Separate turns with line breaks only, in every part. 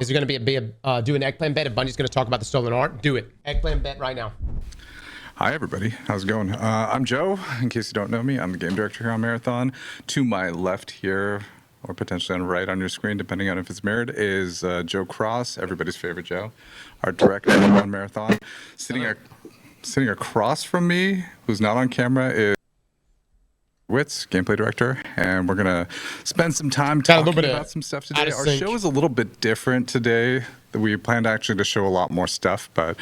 Is there going to do an eggplant bet if Bungie's going to talk about the stolen art? Do it. Eggplant bet right now.
Hi, everybody. How's it going? I'm Joe. In case you don't know me, I'm the game director here on Marathon. To my left here, or potentially on the right on your screen, depending on if it's mirrored, is Joe Cross, everybody's favorite Joe, our director on Marathon. Sitting across from me, who's not on camera, is Witz, gameplay director, and we're gonna spend some time talking about some stuff today. Our show is a little bit different today. We planned actually to show a lot more stuff, but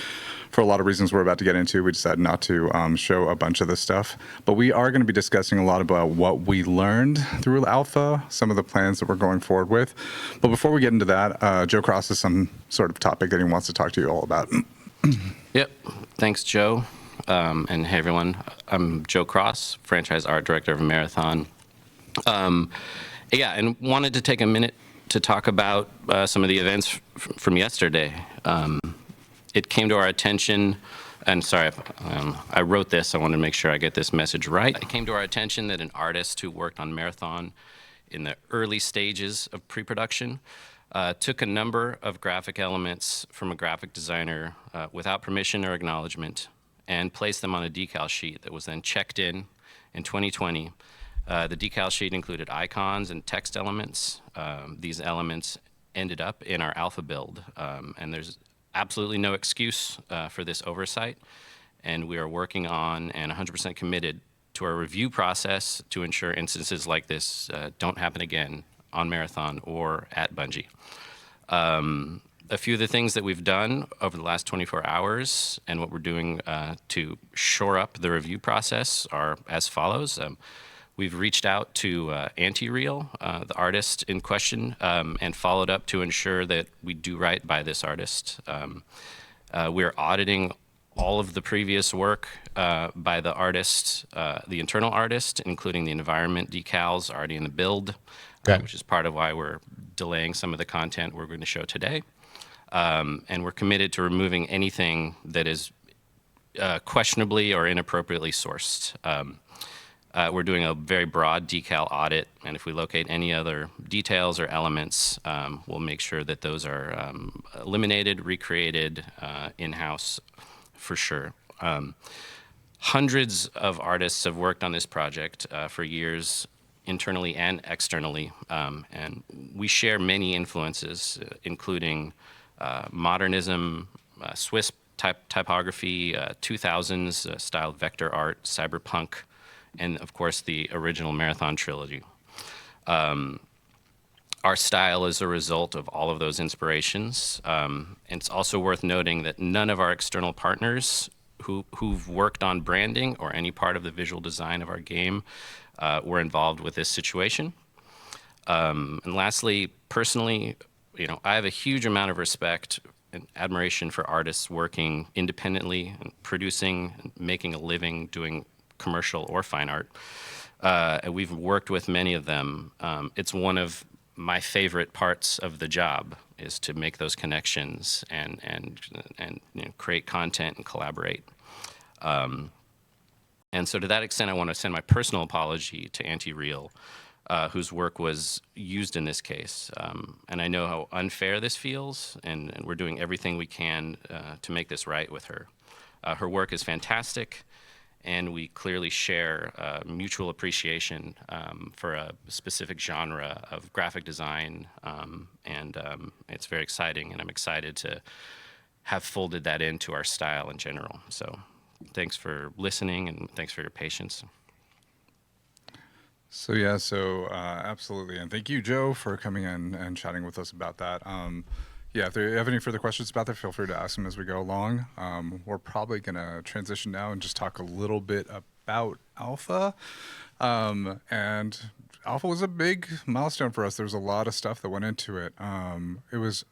for a lot of reasons we're about to get into, we decided not to show a bunch of this stuff. But we are going to be discussing a lot about what we learned through Alpha, some of the plans that we're going forward with. But before we get into that, Joe Cross has some sort of topic that he wants to talk to you all about.
Yep. Thanks, Joe. And hey, everyone. I'm Joe Cross, franchise art director of Marathon. And wanted to take a minute to talk about some of the events from yesterday. It came to our attention, and sorry, I wrote this. I want to make sure I get this message right. It came to our attention that an artist who worked on Marathon in the early stages of pre-production took a number of graphic elements from a graphic designer without permission or acknowledgement and placed them on a decal sheet that was then checked in 2020. The decal sheet included icons and text elements. These elements ended up in our alpha build, and there's absolutely no excuse for this oversight, and we are working on and 100% committed to our review process to ensure instances like this don't happen again on Marathon or at Bungie. A few of the things that we've done over the last 24 hours and what we're doing to shore up the review process are as follows. We've reached out to Anti-Real, the artist in question, and followed up to ensure that we do right by this artist. We're auditing all of the previous work by the artist, the internal artist, including the environment decals already in the build, which is part of why we're delaying some of the content we're going to show today. And we're committed to removing anything that is questionably or inappropriately sourced. We're doing a very broad decal audit, and if we locate any other details or elements, we'll make sure that those are eliminated, recreated in-house for sure. Hundreds of artists have worked on this project for years, internally and externally, and we share many influences, including modernism, Swiss typography, 2000s style vector art, cyberpunk, and of course the original Marathon trilogy. Our style is a result of all of those inspirations. And it's also worth noting that none of our external partners who've worked on branding or any part of the visual design of our game were involved with this situation. And lastly, personally, I have a huge amount of respect and admiration for artists working independently, and producing, and making a living doing commercial or fine art. And we've worked with many of them. It's one of my favorite parts of the job is to make those connections and create content and collaborate. And so to that extent, I want to send my personal apology to Anti-Real, whose work was used in this case. And I know how unfair this feels, and we're doing everything we can to make this right with her. Her work is fantastic, and we clearly share mutual appreciation for a specific genre of graphic design, and it's very exciting, and I'm excited to have folded that into our style in general. So thanks for listening, and thanks for your patience.
So absolutely, and thank you, Joe, for coming in and chatting with us about that. If you have any further questions about that, feel free to ask them as we go along. We're probably going to transition now and just talk a little bit about Alpha. And Alpha was a big milestone for us. There was a lot of stuff that went into it. It was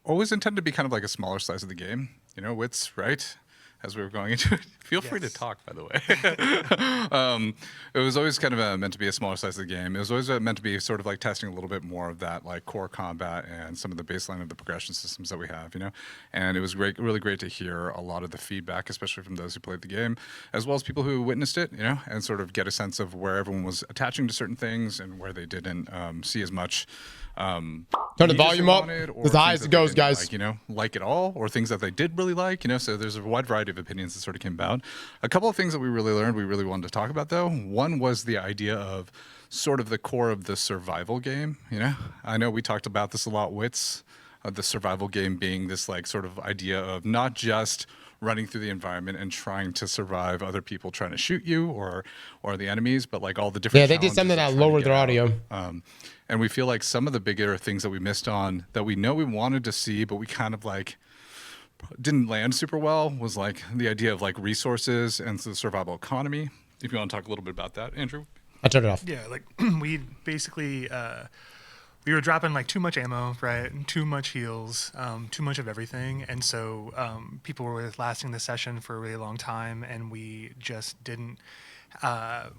always intended to be kind of like a smaller slice of the game. Wits, right? As we were going into it. Feel free to talk, by the way. It was always kind of meant to be a smaller size of the game. It was always meant to be sort of like testing a little bit more of that like core combat and some of the baseline of the progression systems that we have, And it was really great to hear a lot of the feedback, especially from those who played the game, as well as people who witnessed it, and sort of get a sense of where everyone was attaching to certain things and where they didn't see as much
Turn the
changes
volume
they
up
wanted, or
as high as
things
it
that they
goes,
didn't
guys.
like, like at all, or things that they did really like, so there's a wide variety of opinions that sort of came about. A couple of things that we really learned, we really wanted to talk about though. One was the idea of sort of the core of the survival game. I know we talked about this a lot, Wits, the survival game being this like sort of idea of not just running through the environment and trying to survive other people trying to shoot you or the enemies, but like all the different
They did something that lowered their audio.
And we feel like some of the bigger things that we missed on that we know we wanted to see, but we kind of like didn't land super well was like the idea of like resources and the survival economy. If you want to talk a little bit about that, Andrew.
I turned it off.
Yeah, like we basically we were dropping like too much ammo, right? Too much heals, too much of everything, and so people were lasting the session for a really long time, and we just didn't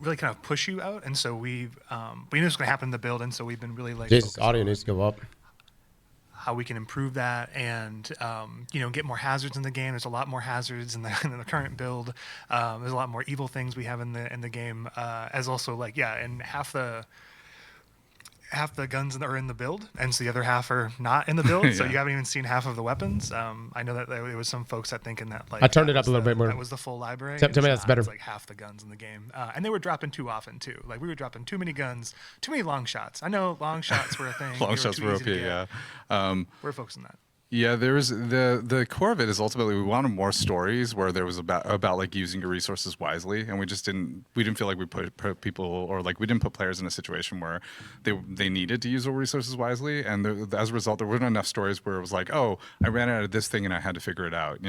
really kind of push you out, and so we knew it was going to happen in the build, and so we've been really like
Jesus,
focused
audio
on
needs to go up.
how we can improve that and get more hazards in the game. There's a lot more hazards in the current build. There's a lot more evil things we have in the game, as also like and half the guns are in the build, and so the other half are not in the build. So you haven't even seen half of the weapons. I know that there was some folks that thinking that like
I turned it up a little bit more.
That was the full library.
Tell me that's better.
It's like half the guns in the game, and they were dropping too often too. Like we were dropping too many guns, too many long shots. I know long shots were a thing.
Long shots were OP, yeah.
We're focusing on that.
Yeah, there was the core of it is ultimately we wanted more stories where there was about like using your resources wisely, and we didn't feel like we put people or like we didn't put players in a situation where they needed to use their resources wisely, and as a result there weren't enough stories where it was like, oh, I ran out of this thing and I had to figure it out,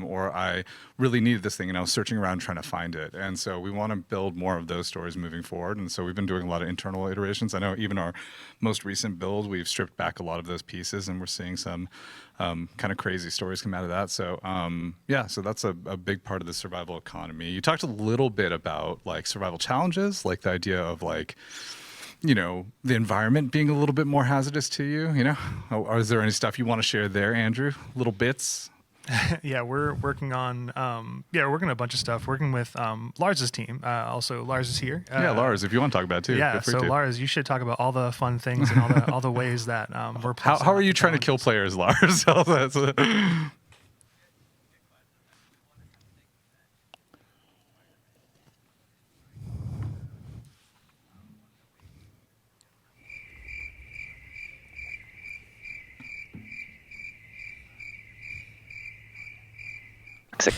or I really needed this thing and I was searching around trying to find it, and so we want to build more of those stories moving forward, and so we've been doing a lot of internal iterations. I know even our most recent build we've stripped back a lot of those pieces, and we're seeing some kind of crazy stories come out of that. So so that's a big part of the survival economy. You talked a little bit about like survival challenges, like the idea of like, the environment being a little bit more hazardous to you, Or is there any stuff you want to share there, Andrew? Little bits?
Yeah, we're working on we're working on a bunch of stuff. Working with Lars's team. Also, Lars is here.
Lars, if you want to talk about it too.
Yeah,
feel free
so
to.
Lars, you should talk about all the fun things and all the ways that we're.
How are you trying to kill players, Lars?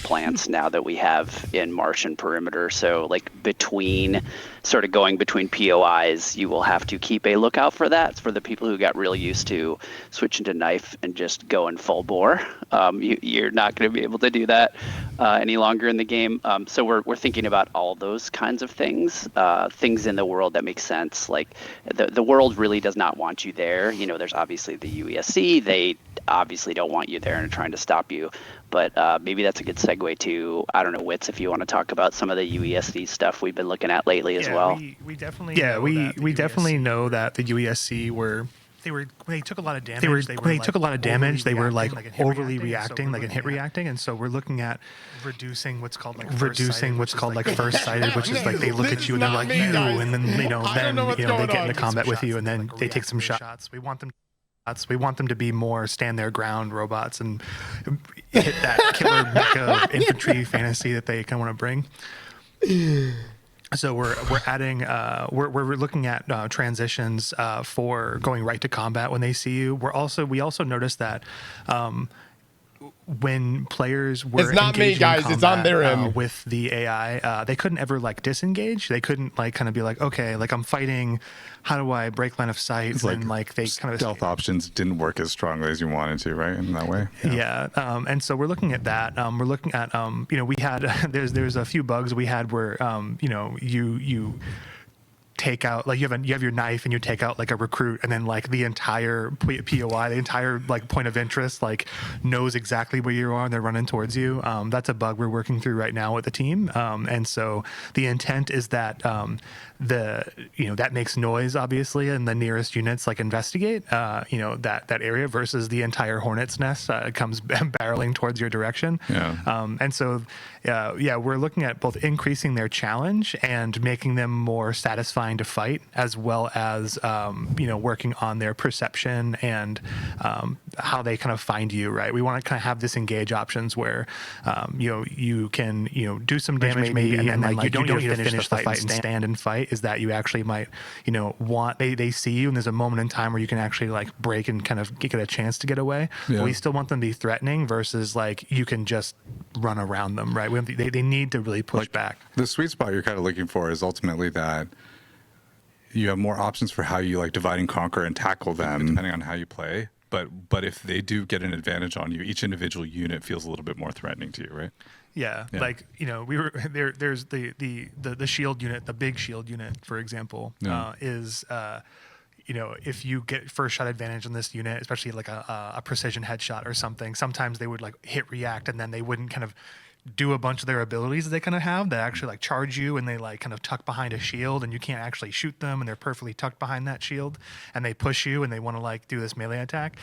Plants now that we have in Martian perimeter. So like going between POIs, you will have to keep a lookout for that. It's for the people who got really used to switching to knife and just going full bore. You're not going to be able to do that any longer in the game. So we're thinking about all those kinds of things, things in the world that make sense. Like the world really does not want you there. There's obviously the UESC. They obviously don't want you there and are trying to stop you. But maybe that's a good segue to, I don't know, Wits, if you want to talk about some of the UESC stuff we've been looking at lately as well.
We definitely we definitely know that the UESC when they took a lot of damage. They were like overly reacting, like in hit reacting, and so we're looking at reducing what's called like first sighted, which is like they look at you and they're like you, and then they get into combat with you, and then they take some shots. We want them to be more stand their ground robots and hit that killer mecha infantry fantasy that they kind of want to bring. So we're adding we're looking at transitions for going right to combat when they see you. We also noticed that when players were
it's not me, guys.
combat,
it's on their end
with the AI. They couldn't ever like disengage. They couldn't like kind of be like, okay, like I'm fighting. How do I break line of sight?
It's
and like they kind of
stealth options didn't work as strongly as you wanted to, right? In that way.
Yeah. And so we're looking at that. We're looking at we had there's a few bugs we had where you take out, like you have your knife and you take out like a recruit, and then like the entire POI, the entire like point of interest, like knows exactly where you are and they're running towards you. That's a bug we're working through right now with the team. And so the intent is that that makes noise obviously, and the nearest units like investigate that area versus the entire hornet's nest comes barreling towards your direction. And so we're looking at both increasing their challenge and making them more satisfying designed to fight, as well as working on their perception and how they kind of find you, right? We want to kind of have disengage options where you can do some damage maybe, and then like you don't need to finish the fight and stand and fight. Is that you actually might they see you, and there's a moment in time where you can actually like break and kind of get a chance to get away.
Yeah.
But we still want them to be threatening versus like you can just run around them, right? They need to really push back.
The sweet spot you're kind of looking for is ultimately that you have more options for how you like divide and conquer and tackle them depending on how you play. But if they do get an advantage on you, each individual unit feels a little bit more threatening to you, right?
Yeah. Like we were there. There's the shield unit, the big shield unit, for example, is if you get first shot advantage on this unit, especially like a precision headshot or something, sometimes they would like hit react and then they wouldn't kind of do a bunch of their abilities that they kind of have that actually like charge you, and they like kind of tuck behind a shield and you can't actually shoot them, and they're perfectly tucked behind that shield, and they push you and they want to like do this melee attack.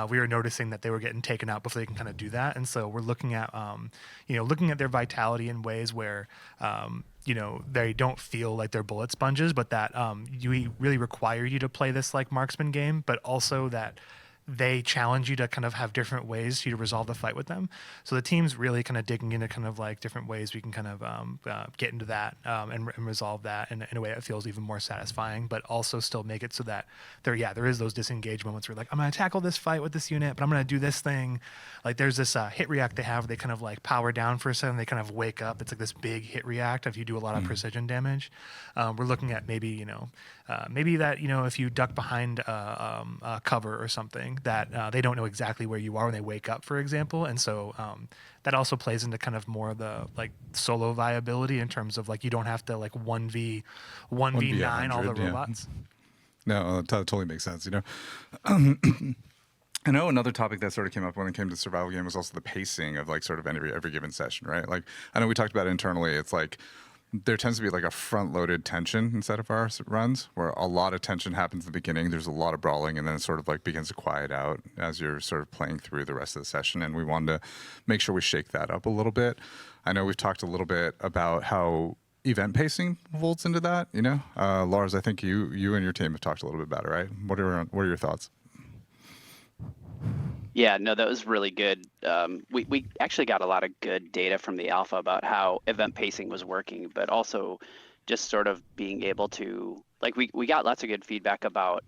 We were noticing that they were getting taken out before they can kind of do that, and so we're looking at looking at their vitality in ways where they don't feel like they're bullet sponges, but that we really require you to play this like marksman game, but also that they challenge you to kind of have different ways for you to resolve the fight with them. So the team's really kind of digging into kind of like different ways we can kind of get into that and resolve that in a way that feels even more satisfying, but also still make it so that there is those disengage moments where like, I'm going to tackle this fight with this unit, but I'm going to do this thing. Like there's this hit react they have, they kind of like power down for a second, they kind of wake up. It's like this big hit react if you do a lot of precision damage. We're looking at maybe that, if you duck behind a cover or something, that they don't know exactly where you are when they wake up, for example. And so that also plays into kind of more of the like solo viability in terms of like you don't have to like 1v9 all the robots.
No, that totally makes sense. I know another topic that sort of came up when it came to survival game was also the pacing of like sort of every given session, right? Like I know we talked about it internally. It's like there tends to be like a front-loaded tension inside of our runs where a lot of tension happens in the beginning. There's a lot of brawling, and then it sort of like begins to quiet out as you're sort of playing through the rest of the session. And we wanted to make sure we shake that up a little bit. I know we've talked a little bit about how event pacing folds into that. Lars, I think you and your team have talked a little bit about it, right? What are your thoughts?
Yeah, no, that was really good. We actually got a lot of good data from the alpha about how event pacing was working, but also just sort of being able to, like, we got lots of good feedback about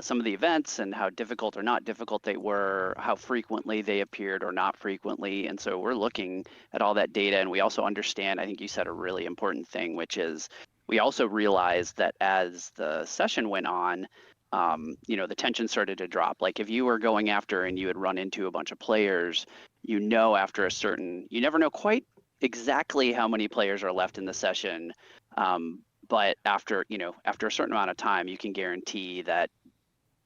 some of the events and how difficult or not difficult they were, how frequently they appeared or not frequently. And so we're looking at all that data, and we also understand, I think you said a really important thing, which is we also realized that as the session went on, the tension started to drop. Like if you were going after and you had run into a bunch of players, you never know quite exactly how many players are left in the session. But after a certain amount of time, you can guarantee that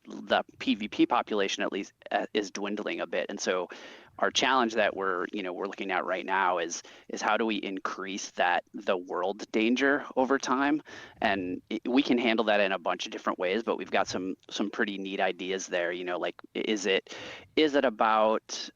the PvP population at least is dwindling a bit. And so our challenge that we're looking at right now is how do we increase the world danger over time? And we can handle that in a bunch of different ways, but we've got some pretty neat ideas there. Like is it about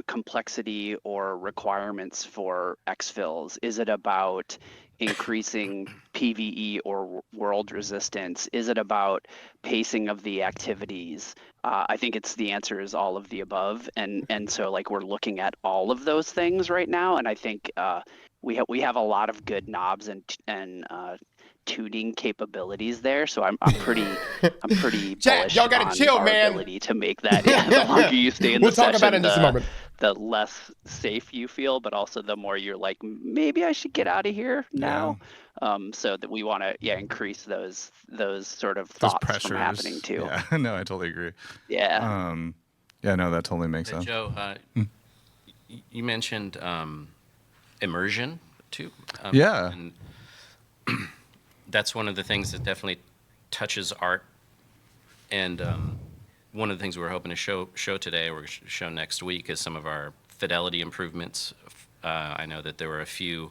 complexity or requirements for exfils? Is it about increasing PvE or world resistance? Is it about pacing of the activities? I think the answer is all of the above, and so like we're looking at all of those things right now, and I think we have a lot of good knobs and tuning capabilities there. So I'm pretty bullish
y'all gotta
on
chill,
our
man.
ability to make that. Yeah, the longer you stay in
We'll
the
talk
session,
about it in just a moment.
the less safe you feel, but also the more you're like, maybe I should get out of here now. So that we want to increase those sort of thoughts from happening too.
Yeah, no, I totally agree.
Yeah.
No, that totally makes sense.
Joe, you mentioned immersion too.
Yeah.
And that's one of the things that definitely touches art. And one of the things we're hoping to show today, or we're going to show next week, is some of our fidelity improvements. I know that there were a few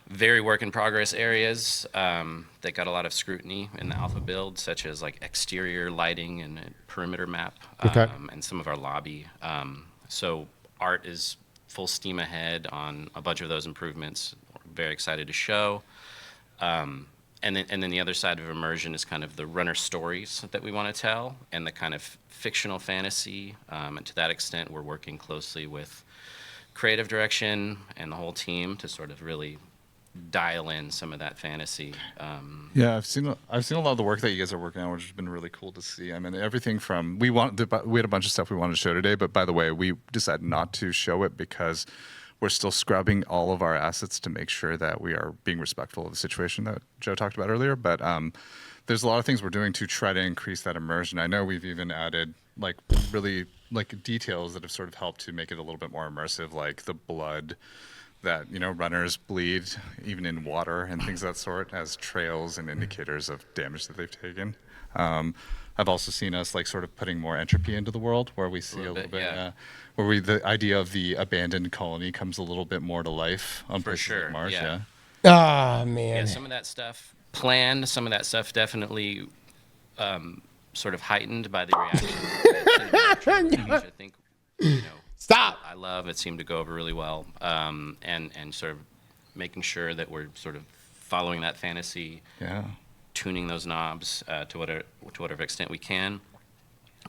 very work in progress areas that got a lot of scrutiny in the alpha build, such as like exterior lighting and a perimeter map, and some of our lobby. So art is full steam ahead on a bunch of those improvements. We're very excited to show. then the other side of immersion is kind of the runner stories that we want to tell, and the kind of fictional fantasy. And to that extent, we're working closely with creative direction and the whole team to sort of really dial in some of that fantasy.
Yeah, I've seen a lot of the work that you guys are working on, which has been really cool to see. I mean, everything from we had a bunch of stuff we wanted to show today, but by the way, we decided not to show it because we're still scrubbing all of our assets to make sure that we are being respectful of the situation that Joe talked about earlier. But there's a lot of things we're doing to try to increase that immersion. I know we've even added like really like details that have sort of helped to make it a little bit more immersive, like the blood that runners bleed even in water and things of that sort as trails and indicators of damage that they've taken. I've also seen us like sort of putting more entropy into the world, where we see a little bit where the idea of the abandoned colony comes a little bit more to life on places like Mars. Yeah.
Ah, man.
Yeah, some of that stuff planned, some of that stuff definitely sort of heightened by the reaction, which I think
Stop.
I love. It seemed to go over really well, and sort of making sure that we're sort of following that fantasy, tuning those knobs to whatever extent we can,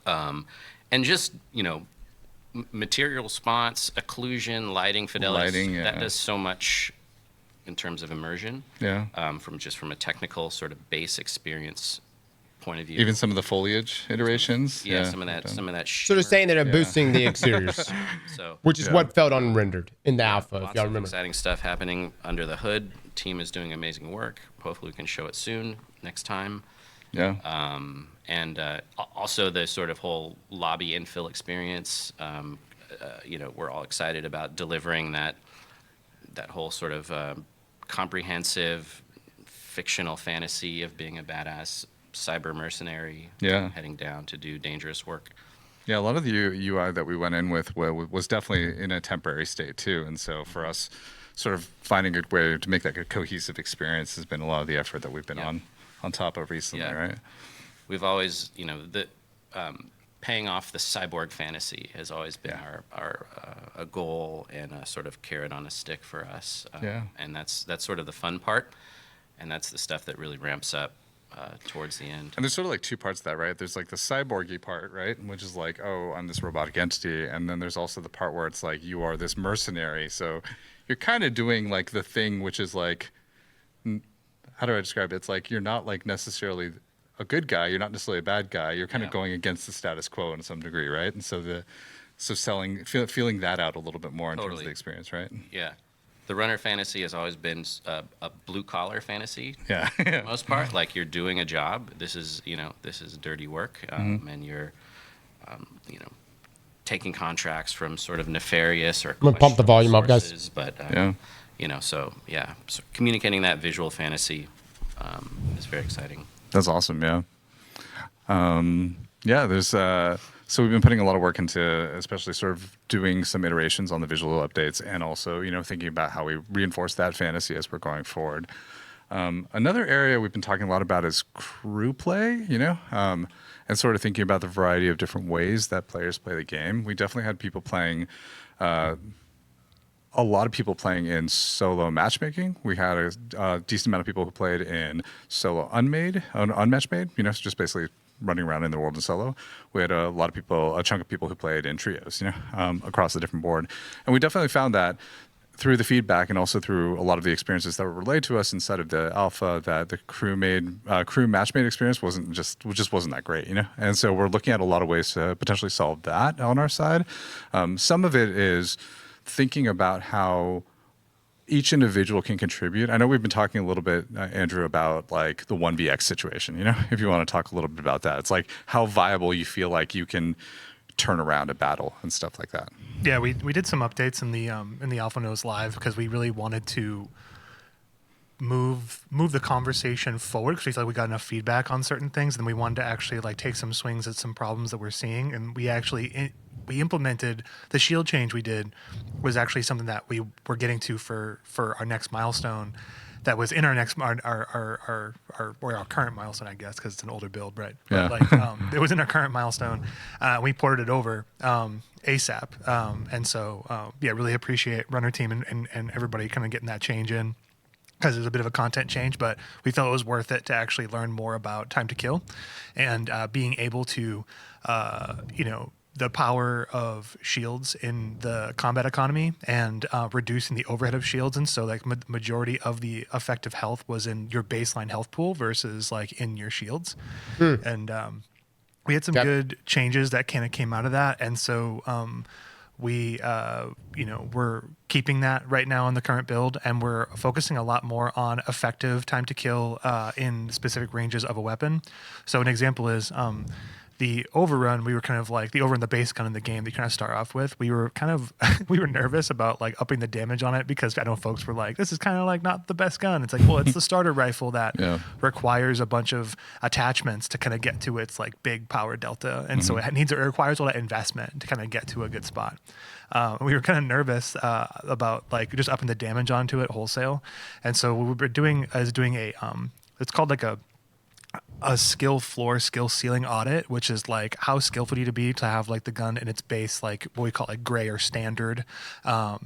and just material response, occlusion, lighting, fidelity. That does so much in terms of immersion. Yeah. From a technical sort of base experience point of view.
Even some of the foliage iterations.
Yeah, some of that.
So they're saying that they're boosting the exteriors, which is what felt unrendered in the alpha. If y'all remember,
exciting stuff happening under the hood. Team is doing amazing work. Hopefully, we can show it soon next time.
Yeah.
And also the sort of whole lobby infill experience. We're all excited about delivering that whole sort of comprehensive fictional fantasy of being a badass cyber mercenary, heading down to do dangerous work.
Yeah, a lot of the UI that we went in with was definitely in a temporary state too, and so for us, sort of finding a good way to make that a cohesive experience has been a lot of the effort that we've been on top of recently, right?
We've always, paying off the cyborg fantasy has always been our a goal and a sort of carrot on a stick for us. And that's sort of the fun part, and that's the stuff that really ramps up towards the end.
And there's sort of like two parts to that, right? There's like the cyborgy part, right? Which is like, oh, I'm this robotic entity. And then there's also the part where it's like, you are this mercenary. So you're kind of doing like the thing, which is like, how do I describe it? It's like, you're not like necessarily a good guy. You're not necessarily a bad guy. You're kind of going against the status quo in some degree, right? And so feeling that out a little bit more in terms of the experience, right?
Yeah. The runner fantasy has always been a blue-collar fantasy,
for
the most part. Like, you're doing a job. This is dirty work, and you're, taking contracts from sort of nefarious or
I'm gonna pump the volume up, guys.
But so communicating that visual fantasy is very exciting.
That's awesome. There's so we've been putting a lot of work into especially sort of doing some iterations on the visual updates, and also thinking about how we reinforce that fantasy as we're going forward. Another area we've been talking a lot about is crew play, and sort of thinking about the variety of different ways that players play the game. We definitely had people playing, a lot of people playing in solo matchmaking. We had a decent amount of people who played in solo unmatched made, so just basically running around in the world in solo. We had a chunk of people who played in trios, across the different board. And we definitely found that through the feedback and also through a lot of the experiences that were relayed to us inside of the alpha, that the crew match-made experience just wasn't that great, And so we're looking at a lot of ways to potentially solve that on our side. Some of it is thinking about how each individual can contribute. I know we've been talking a little bit, Andrew, about like the 1vx situation, if you want to talk a little bit about that. It's like how viable you feel like you can turn around a battle and stuff like that.
Yeah, we did some updates in the Alpha Nose Live because we really wanted to move the conversation forward, because we thought we got enough feedback on certain things, and we wanted to actually like take some swings at some problems that we're seeing. And we actually we implemented the shield change we did was actually something that we were getting to for our next milestone. That was in our next our current milestone, I guess, because it's an older build, right?
Yeah.
But it was in our current milestone. We ported it over ASAP, and so really appreciate Runner Team and everybody kind of getting that change in. because there's a bit of a content change, but we felt it was worth it to actually learn more about time to kill and being able to, the power of shields in the combat economy and reducing the overhead of shields. And so like majority of the effective health was in your baseline health pool versus like in your shields. And we had some good changes that kind of came out of that. And so we're keeping that right now in the current build, and we're focusing a lot more on effective time to kill in specific ranges of a weapon. So an example is the overrun. We were kind of like the overrun, the base gun in the game that you kind of start off with. We were kind of we were nervous about like upping the damage on it because I know folks were like, this is kind of like not the best gun. It's like, well, it's the starter rifle that requires a bunch of attachments to kind of get to its like big power delta, and so it requires all that investment to kind of get to a good spot. We were kind of nervous about like just upping the damage onto it wholesale, and so what we're doing is doing a it's called like a skill floor, skill ceiling audit, which is like how skillful do you to be to have like the gun in its base, like what we call like gray or standard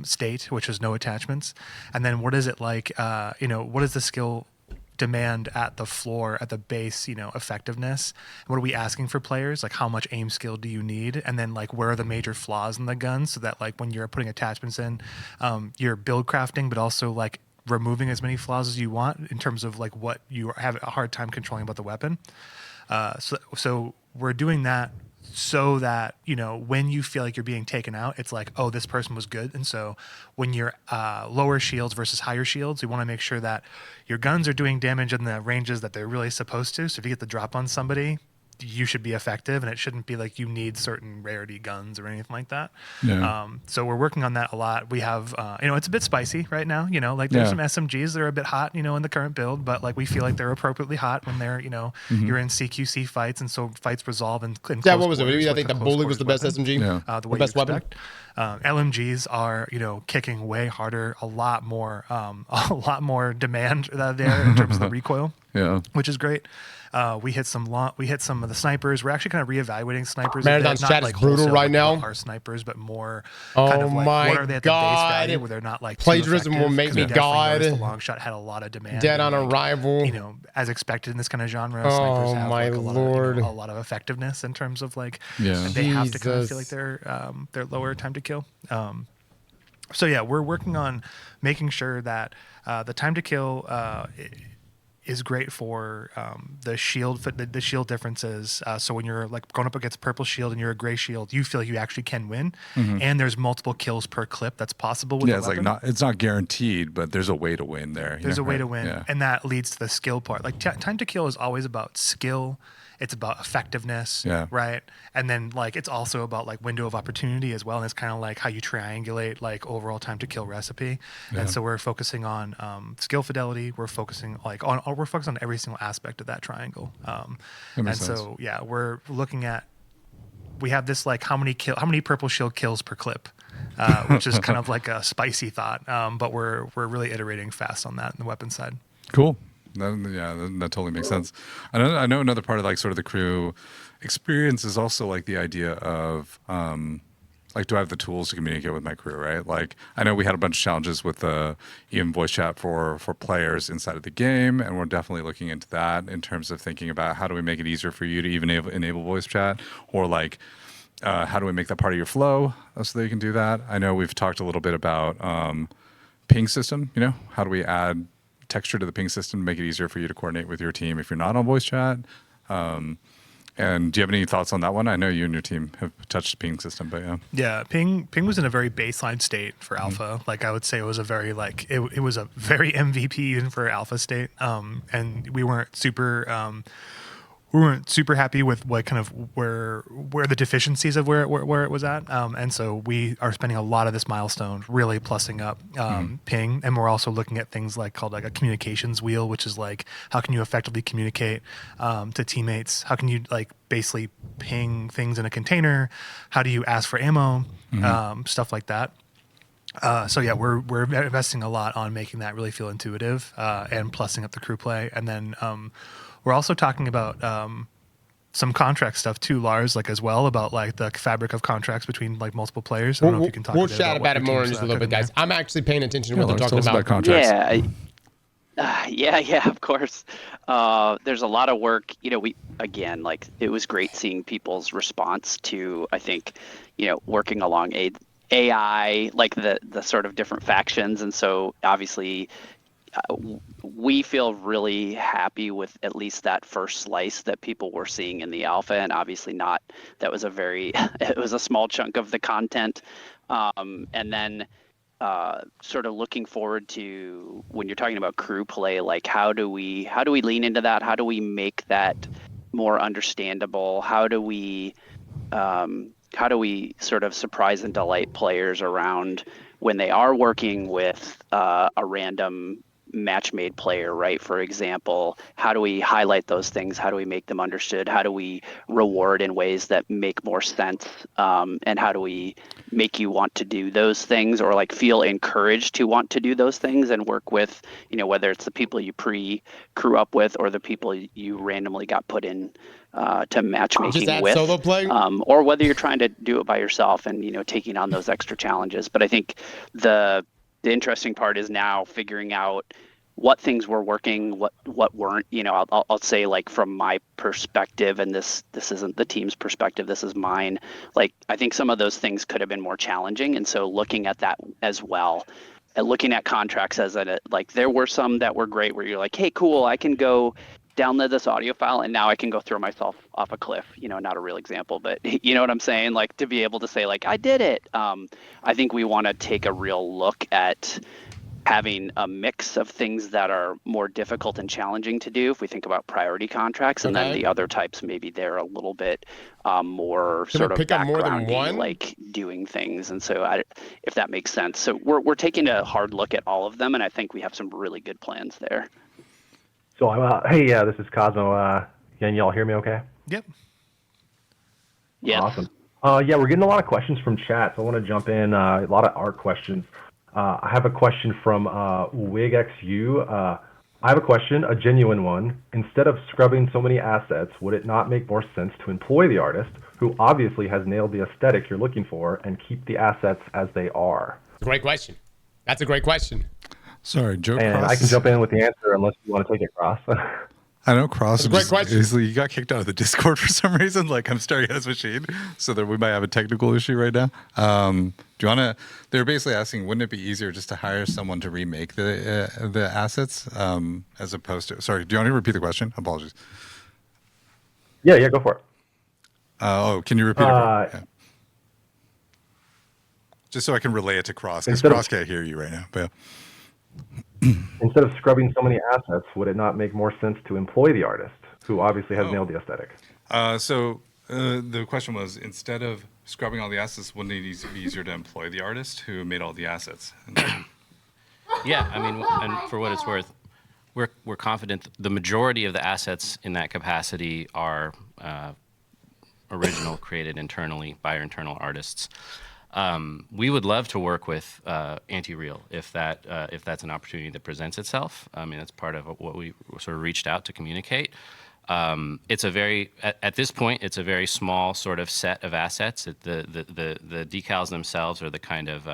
state, which is no attachments. And then what is it like, what is the skill demand at the floor, at the base, effectiveness? What are we asking for players? Like how much aim skill do you need? And then like where are the major flaws in the gun so that like when you're putting attachments in, you're build crafting, but also like removing as many flaws as you want in terms of like what you have a hard time controlling about the weapon. So we're doing that so that, when you feel like you're being taken out, it's like, oh, this person was good. And so when you're lower shields versus higher shields, we want to make sure that your guns are doing damage in the ranges that they're really supposed to. So if you get the drop on somebody, you should be effective, and it shouldn't be like you need certain rarity guns or anything like that. So we're working on that a lot. We have it's a bit spicy right now, like there's some SMGs that are a bit hot, in the current build, but like we feel like they're appropriately hot when they're you're in CQC fights, and so fights resolve in close
what was
quarters,
it? I think the bully was the best SMG,
the
best weapon.
LMGs are kicking way harder, a lot more demand there in terms of the recoil, which is great. We hit some of the snipers. We're actually kind of reevaluating snipers.
Marathon's chat is brutal right now.
Our snipers, but more kind of like what are they at the base value where they're not like
plagiarism will make me god.
The long shot had a lot of demand.
Dead on arrival.
As expected in this kind of genre, snipers have
my
like
lord,
a lot of effectiveness in terms of like they have to kind of feel like they're lower time to kill. So yeah, we're working on making sure that the time to kill is great for the shield differences. So when you're like going up against purple shield and you're a gray shield, you feel like you actually can win. And there's multiple kills per clip that's possible with the weapon.
It's not guaranteed, but there's a way to win there.
There's a way to win, and that leads to the skill part. Like time to kill is always about skill. It's about effectiveness, right? And then like it's also about like window of opportunity as well. And it's kind of like how you triangulate like overall time to kill recipe. And so we're focusing on skill fidelity. We're focusing on every single aspect of that triangle. So we're looking at, we have this like how many purple shield kills per clip, which is kind of like a spicy thought. But we're really iterating fast on that in the weapon side.
Cool. That totally makes sense. I know another part of like sort of the crew experience is also like the idea of like, do I have the tools to communicate with my crew, right? Like, I know we had a bunch of challenges with even voice chat for players inside of the game, and we're definitely looking into that in terms of thinking about how do we make it easier for you to even enable voice chat, or like how do we make that part of your flow so that you can do that? I know we've talked a little bit about ping system, how do we add texture to the ping system to make it easier for you to coordinate with your team if you're not on voice chat. And do you have any thoughts on that one? I know you and your team have touched the ping system, but
yeah, ping was in a very baseline state for alpha. Like I would say it was a very like it was a very MVP even for alpha state. And we weren't super happy with what kind of where the deficiencies of where it was at. And so we are spending a lot of this milestone really plussing up ping. And we're also looking at things called a communications wheel, which is like, how can you effectively communicate to teammates? How can you like basically ping things in a container? How do you ask for ammo? Stuff like that. So yeah, we're investing a lot on making that really feel intuitive and plussing up the crew play. And then we're also talking about some contract stuff too, Lars, like as well, about like the fabric of contracts between like multiple players. I don't know if you can talk
we'll chat about it more in just a little bit, guys. I'm actually paying attention to what they're talking about.
Contracts.
Yeah. Yeah, of course. There's a lot of work. It was great seeing people's response to, I think, working along AI, like the sort of different factions. And so obviously, we feel really happy with at least that first slice that people were seeing in the alpha. And obviously not, that was it was a small chunk of the content. And then sort of looking forward to when you're talking about crew play, like how do we lean into that? How do we make that more understandable? How do we sort of surprise and delight players around when they are working with a random match-made player, right? For example, how do we highlight those things? How do we make them understood? How do we reward in ways that make more sense? And how do we make you want to do those things, or like feel encouraged to want to do those things and work with, whether it's the people you pre-crew up with or the people you randomly got put in to matchmaking with,
solo play,
or whether you're trying to do it by yourself and taking on those extra challenges. But I think the interesting part is now figuring out what things were working, what weren't. I'll say, like, from my perspective, and this isn't the team's perspective, this is mine. Like, I think some of those things could have been more challenging, and so looking at that as well, and looking at contracts as like there were some that were great where you're like, hey, cool, I can go download this audio file and now I can go throw myself off a cliff. Not a real example, but you know what I'm saying? Like, to be able to say, like, I did it. I think we want to take a real look at having a mix of things that are more difficult and challenging to do if we think about priority contracts, and then the other types, maybe they're a little bit more sort of backgroundy, like doing things. And so if that makes sense. So we're taking a hard look at all of them, and I think we have some really good plans there.
So hey, this is Cosmo. Can y'all hear me okay?
Yep.
Yeah.
Awesome. Yeah, we're getting a lot of questions from chat, so I want to jump in. A lot of art questions. I have a question from WigXU. I have a question, a genuine one. Instead of scrubbing so many assets, would it not make more sense to employ the artist, who obviously has nailed the aesthetic you're looking for, and keep the assets as they are?
Great question. That's a great question.
Sorry, Joe
And
Cross.
I can jump in with the answer unless you want to take it, Cross.
I know Cross.
That's a great question.
You got kicked out of the Discord for some reason. Like, I'm starting his machine, so that we might have a technical issue right now. Do you want to? They're basically asking, wouldn't it be easier just to hire someone to remake the assets as opposed to? Sorry, do you want to repeat the question? Apologies.
Yeah, go for it.
Can you repeat it? Yeah. Just so I can relay it to Cross, because Cross can't hear you right now. But
instead of scrubbing so many assets, would it not make more sense to employ the artist, who obviously has nailed the aesthetic?
So the question was, instead of scrubbing all the assets, wouldn't it be easier to employ the artist who made all the assets?
Yeah, I mean, and for what it's worth, we're confident the majority of the assets in that capacity are original, created internally by our internal artists. We would love to work with Anti-Real if that's an opportunity that presents itself. I mean, that's part of what we sort of reached out to communicate. It's at this point, it's a very small sort of set of assets. The decals themselves are the kind of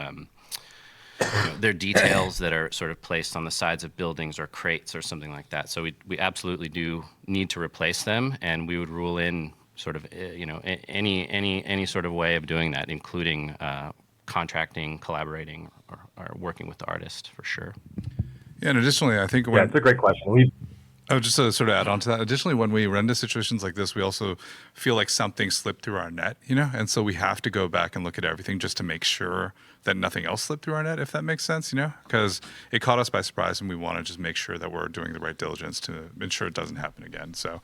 they're details that are sort of placed on the sides of buildings or crates or something like that. So we absolutely do need to replace them, and we would rule in sort of any sort of way of doing that, including contracting, collaborating, or working with the artist, for sure.
Yeah, and additionally, I think
it's a great question.
Just to sort of add on to that, additionally, when we run into situations like this, we also feel like something slipped through our net, and so we have to go back and look at everything just to make sure that nothing else slipped through our net, if that makes sense, because it caught us by surprise, and we want to just make sure that we're doing the right diligence to ensure it doesn't happen again. So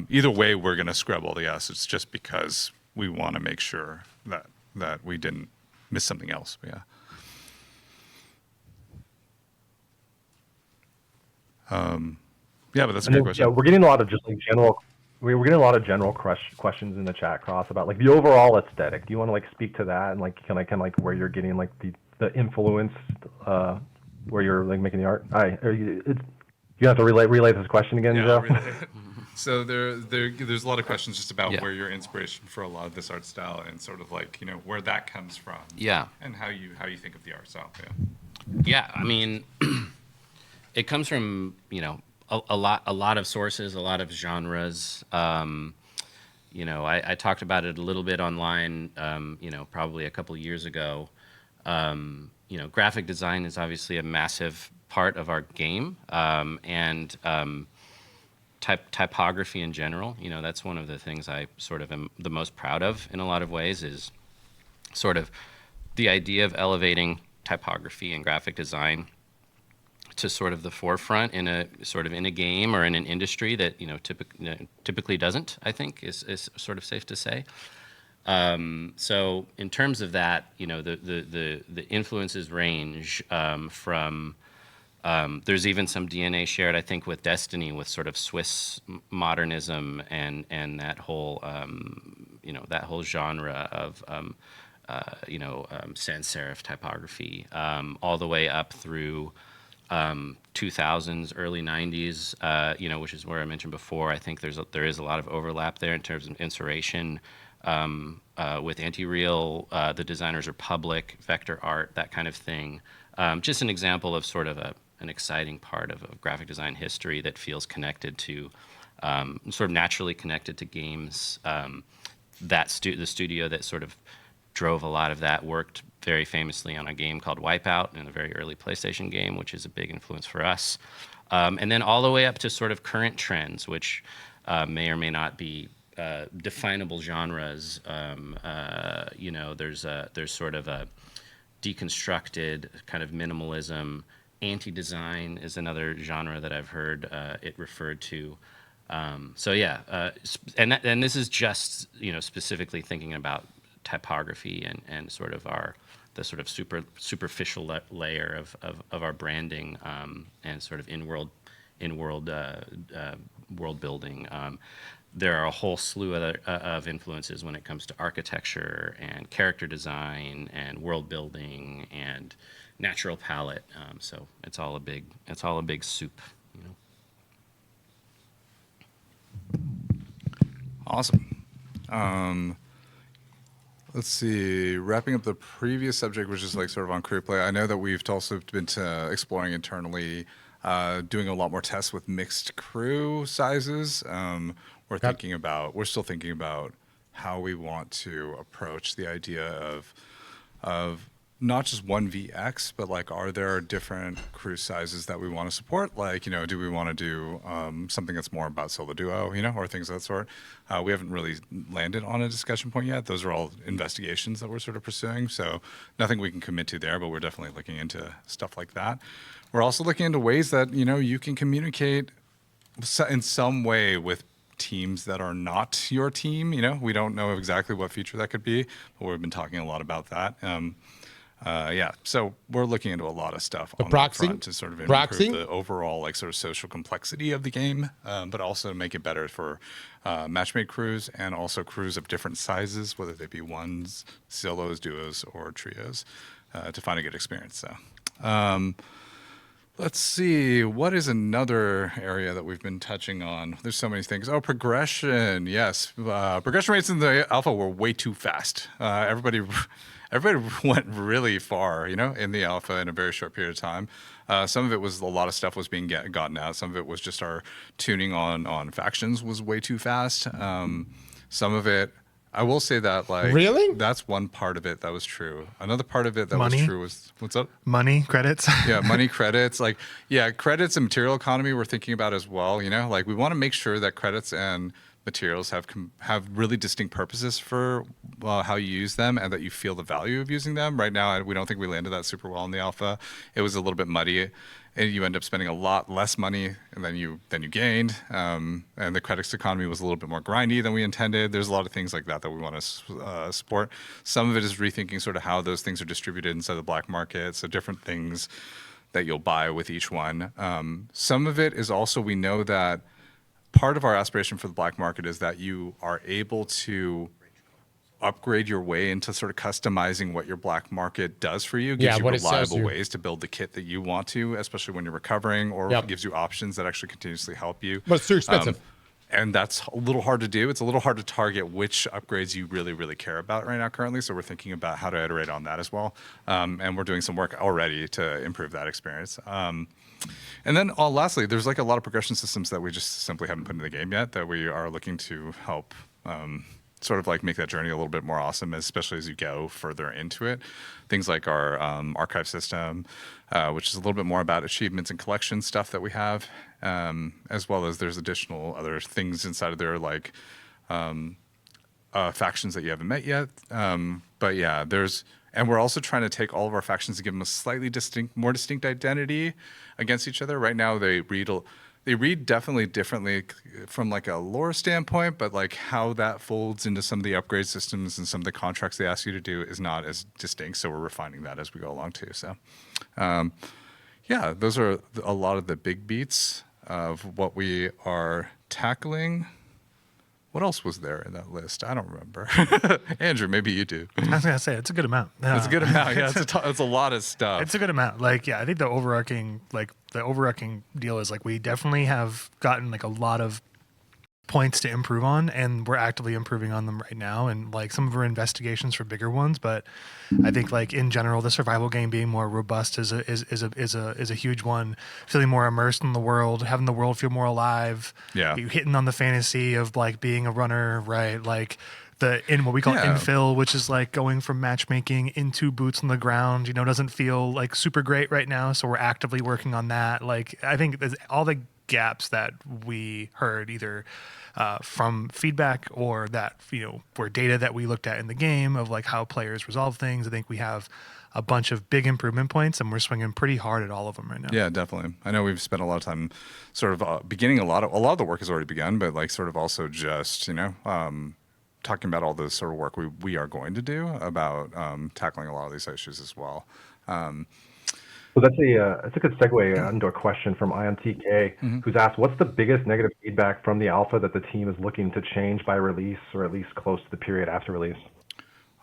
either way, we're going to scrub all the assets just because we want to make sure that we didn't miss something else. But yeah, but that's a good question.
Yeah, we're getting a lot of just like general. We're getting a lot of general questions in the chat, Cross, about like the overall aesthetic. Do you want to like speak to that and like kind of like where you're getting like the influence, where you're like making the art? You have to relay this question again, Joe.
So there's a lot of questions just about where your inspiration for a lot of this art style and sort of like where that comes from.
Yeah.
And how you think of the art style.
Yeah, I mean. It comes from, a lot of sources, a lot of genres. I talked about it a little bit online, probably a couple years ago. Graphic design is obviously a massive part of our game, and typography in general. That's one of the things I sort of am the most proud of in a lot of ways, is sort of the idea of elevating typography and graphic design to sort of the forefront in a game or in an industry that typically doesn't, I think is sort of safe to say. So in terms of that, the influences range from there's even some DNA shared, I think, with Destiny, with sort of Swiss modernism and that whole that whole genre of sans serif typography, all the way up through 2000s, early 90s, which is where I mentioned before. I think there is a lot of overlap there in terms of inspiration with anti-real. The designers are public, vector art, that kind of thing. Just an example of sort of an exciting part of graphic design history that feels connected to, sort of naturally connected to games. The studio that sort of drove a lot of that worked very famously on a game called Wipeout, in a very early PlayStation game, which is a big influence for us. And then all the way up to sort of current trends, which may or may not be definable genres. There's sort of a deconstructed kind of minimalism. Anti-design is another genre that I've heard it referred to. And this is just specifically thinking about typography and sort of the sort of superficial layer of our branding, and sort of world building. There are a whole slew of influences when it comes to architecture and character design and world building and natural palette. So it's all a big soup.
Awesome. Let's see. Wrapping up the previous subject, which is like sort of on career play. I know that we've also been exploring internally, doing a lot more tests with mixed crew sizes. We're still thinking about how we want to approach the idea of not just 1vx, but like, are there different crew sizes that we want to support? Like, do we want to do something that's more about solo duo, or things of that sort? We haven't really landed on a discussion point yet. Those are all investigations that we're sort of pursuing. So nothing we can commit to there, but we're definitely looking into stuff like that. We're also looking into ways that, you can communicate in some way with teams that are not your team. We don't know exactly what feature that could be, but we've been talking a lot about that. So we're looking into a lot of stuff on that front to sort of improve the overall like sort of social complexity of the game, but also make it better for matchmade crews and also crews of different sizes, whether they be ones, solos, duos, or trios, to find a good experience. So let's see, what is another area that we've been touching on? There's so many things. Oh, progression. Yes. Progression rates in the alpha were way too fast. Everybody went really far, in the alpha in a very short period of time. Some of it was a lot of stuff was being gotten out. Some of it was just our tuning on factions was way too fast. Some of it, I will say that, like,
really,
that's one part of it that was true. Another part of it that was true was, what's up?
Money, credits.
Yeah, money, credits. Like, yeah, credits and material economy we're thinking about as well. Like, we want to make sure that credits and materials have really distinct purposes for how you use them, and that you feel the value of using them. Right now, we don't think we landed that super well in the alpha. It was a little bit muddy, and you end up spending a lot less money than you gained. And the credits economy was a little bit more grindy than we intended. There's a lot of things like that we want to support. Some of it is rethinking sort of how those things are distributed inside the black market. So different things that you'll buy with each one. Some of it is also, we know that part of our aspiration for the black market is that you are able to upgrade your way into sort of customizing what your black market does for you. Gives you reliable ways to build the kit that you want to, especially when you're recovering, or gives you options that actually continuously help you.
But it's too expensive.
and that's a little hard to do. It's a little hard to target which upgrades you really, really care about right now currently. So we're thinking about how to iterate on that as well. And we're doing some work already to improve that experience. And then lastly, there's like a lot of progression systems that we just simply haven't put in the game yet that we are looking to help sort of like make that journey a little bit more awesome, especially as you go further into it. Things like our archive system, which is a little bit more about achievements and collection stuff that we have, as well as there's additional other things inside of there like factions that you haven't met yet. But yeah, and we're also trying to take all of our factions and give them a slightly more distinct identity against each other. Right now, they read definitely differently from like a lore standpoint, but like how that folds into some of the upgrade systems and some of the contracts they ask you to do is not as distinct. So we're refining that as we go along too. So, yeah, those are a lot of the big beats of what we are tackling. What else was there in that list? I don't remember. Andrew, maybe you do.
I was gonna say it's a good amount.
It's a good amount. Yeah, it's a lot of stuff.
It's a good amount. Like, yeah, I think the overarching deal is like we definitely have gotten like a lot of points to improve on, and we're actively improving on them right now. And like some of our investigations for bigger ones, but I think like in general, the survival game being more robust is a huge one. Feeling more immersed in the world, having the world feel more alive.
Yeah,
you hitting on the fantasy of like being a runner, right? Like in what we call infill, which is like going from matchmaking into boots on the ground, doesn't feel like super great right now. So we're actively working on that. Like, I think there's all the gaps that we heard either from feedback or that, were data that we looked at in the game of like how players resolve things. I think we have a bunch of big improvement points and we're swinging pretty hard at all of them right now.
Yeah, definitely. I know we've spent a lot of time sort of beginning a lot of the work has already begun, but like sort of also just, talking about all the sort of work we are going to do about tackling a lot of these issues as well.
So that's a good segue into a question from IMTK, who's asked, what's the biggest negative feedback from the alpha that the team is looking to change by release, or at least close to the period after release?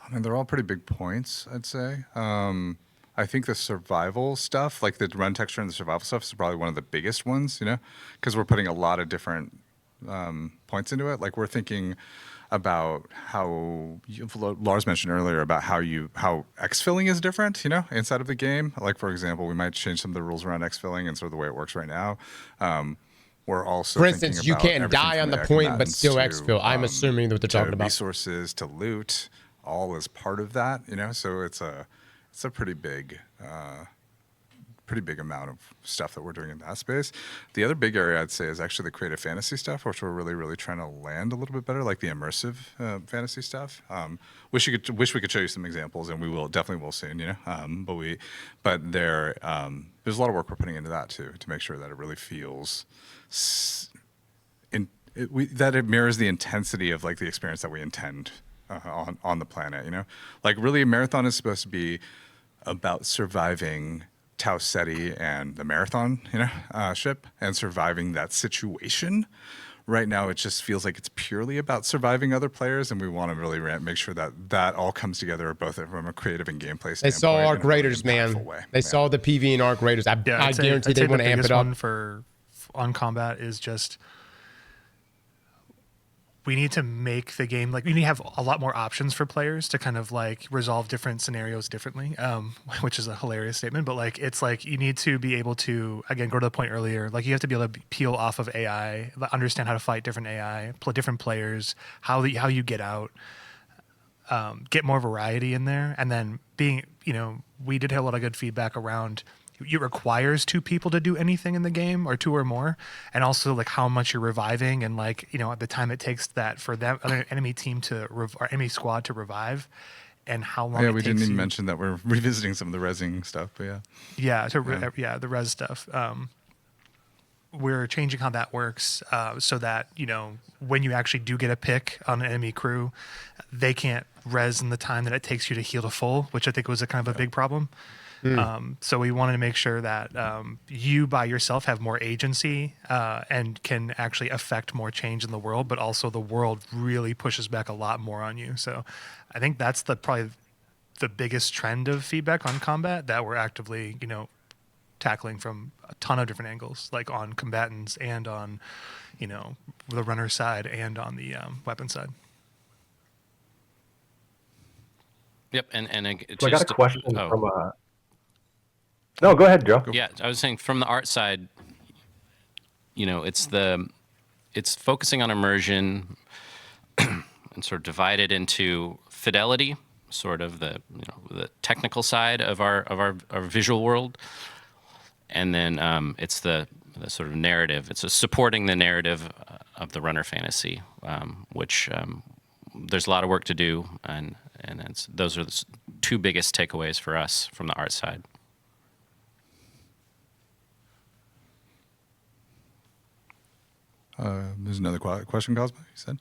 I mean, they're all pretty big points, I'd say. I think the survival stuff, like the run texture and the survival stuff, is probably one of the biggest ones, because we're putting a lot of different points into it. Like we're thinking about how Lars mentioned earlier about how exfilling is different, inside of the game. Like, for example, we might change some of the rules around exfilling and sort of the way it works right now. We're also,
for instance, you can't die on the point but still exfil. I'm assuming that what they're talking about.
Resources to loot, all as part of that, So it's a pretty big amount of stuff that we're doing in that space. The other big area I'd say is actually the creative fantasy stuff, which we're really, really trying to land a little bit better, like the immersive fantasy stuff. Wish we could show you some examples, and we definitely will soon, But there's a lot of work we're putting into that too, to make sure that it really feels that it mirrors the intensity of like the experience that we intend on the planet. Like really, a marathon is supposed to be about surviving Tau Ceti and the marathon, ship, and surviving that situation. Right now, it just feels like it's purely about surviving other players, and we want to really make sure that all comes together, both from a creative and gameplay standpoint.
They saw Arc Raiders, man. They saw the PV and Arc Raiders. I guarantee they want to amp it up.
On combat is just we need to make the game like we need to have a lot more options for players to kind of like resolve different scenarios differently, which is a hilarious statement, but like it's like you need to be able to, again, go to the point earlier, like you have to be able to peel off of AI, understand how to fight different AI, different players, how you get out, get more variety in there, and then being, we did have a lot of good feedback around it requires two people to do anything in the game, or two or more, and also like how much you're reviving, and like at the time it takes that for them other enemy team or enemy squad to revive, and how long.
Yeah, we didn't even mention that we're revisiting some of the resing stuff, but
the res stuff. We're changing how that works so that when you actually do get a pick on an enemy crew, they can't res in the time that it takes you to heal to full, which I think was a kind of a big problem. So we wanted to make sure that you by yourself have more agency and can actually affect more change in the world, but also the world really pushes back a lot more on you. So I think that's probably the biggest trend of feedback on combat that we're actively, tackling from a ton of different angles, like on combatants and on, the runner side and on the weapon side.
Yep, and
So I got a question from No, go ahead, Joe.
Yeah, I was saying from the art side, it's focusing on immersion and sort of divided into fidelity, sort of the technical side of our visual world, and then it's the sort of narrative. It's supporting the narrative of the runner fantasy, which there's a lot of work to do, and those are the two biggest takeaways for us from the art side.
There's another question, Cosmo, you said?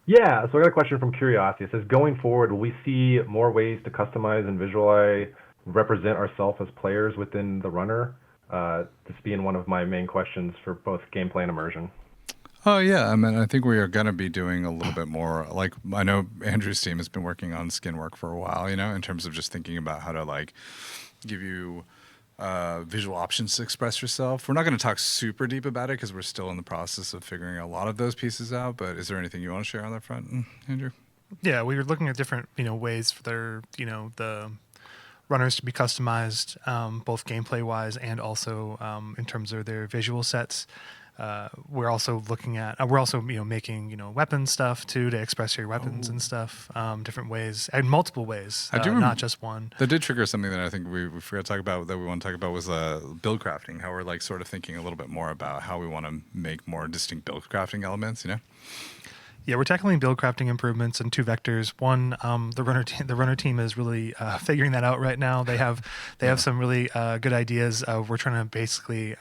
Yeah, so I got a question from Curiosity. It says, going forward, will we see more ways to customize and visualize, represent ourselves as players within the runner? This being one of my main questions for both gameplay and immersion.
Oh, yeah. I mean, I think we are going to be doing a little bit more. Like, I know Andrew's team has been working on skin work for a while, in terms of just thinking about how to, give you visual options to express yourself. We're not going to talk super deep about it because we're still in the process of figuring a lot of those pieces out. But is there anything you want to share on that front, Andrew?
Yeah, we were looking at different, ways for their, the runners to be customized, both gameplay-wise and also in terms of their visual sets. We're also looking at, making, weapon stuff too, to express your weapons and stuff, different ways and multiple ways, not just one.
That did trigger something that I think we forgot to talk about that we want to talk about was build crafting, how we're sort of thinking a little bit more about how we want to make more distinct build crafting elements,
Yeah, we're tackling build crafting improvements in two vectors. One, the runner team is really figuring that out right now. They have some really good ideas. We're trying to basically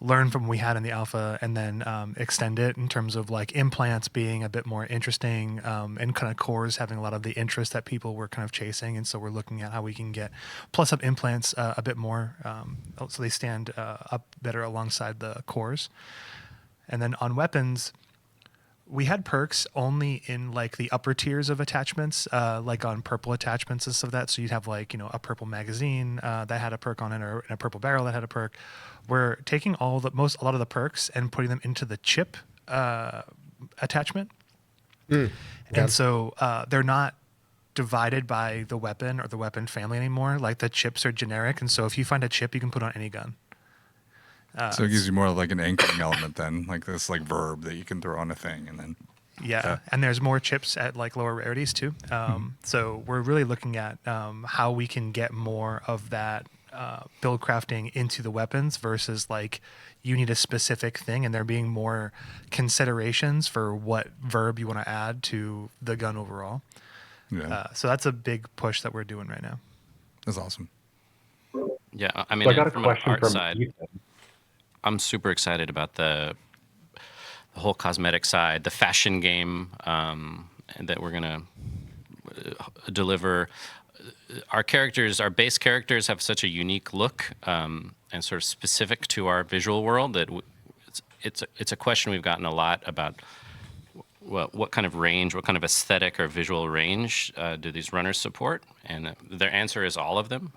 learn from what we had in the alpha and then extend it in terms of implants being a bit more interesting and kind of cores having a lot of the interest that people were kind of chasing. And so we're looking at how we can get plus up implants a bit more so they stand up better alongside the cores. And then on weapons, we had perks only in the upper tiers of attachments, like on purple attachments and stuff like that. So you'd have a purple magazine that had a perk on it, or a purple barrel that had a perk. We're taking a lot of the perks and putting them into the chip attachment, and so they're not divided by the weapon or the weapon family anymore. The chips are generic, and so if you find a chip, you can put on any gun.
So it gives you more of an anchoring element then, this verb that you can throw on a thing and then.
Yeah, and there's more chips at lower rarities too. So we're really looking at how we can get more of that build crafting into the weapons versus you need a specific thing, and there being more considerations for what verb you want to add to the gun overall.
Yeah.
So that's a big push that we're doing right now.
That's awesome.
Yeah, I mean,
So I got a
from
question
an art
from
side,
Ethan.
I'm super excited about the whole cosmetic side, the fashion game that we're going to deliver. Our base characters have such a unique look and sort of specific to our visual world that it's a question we've gotten a lot about. What kind of range, what kind of aesthetic or visual range do these runners support? And their answer is all of them.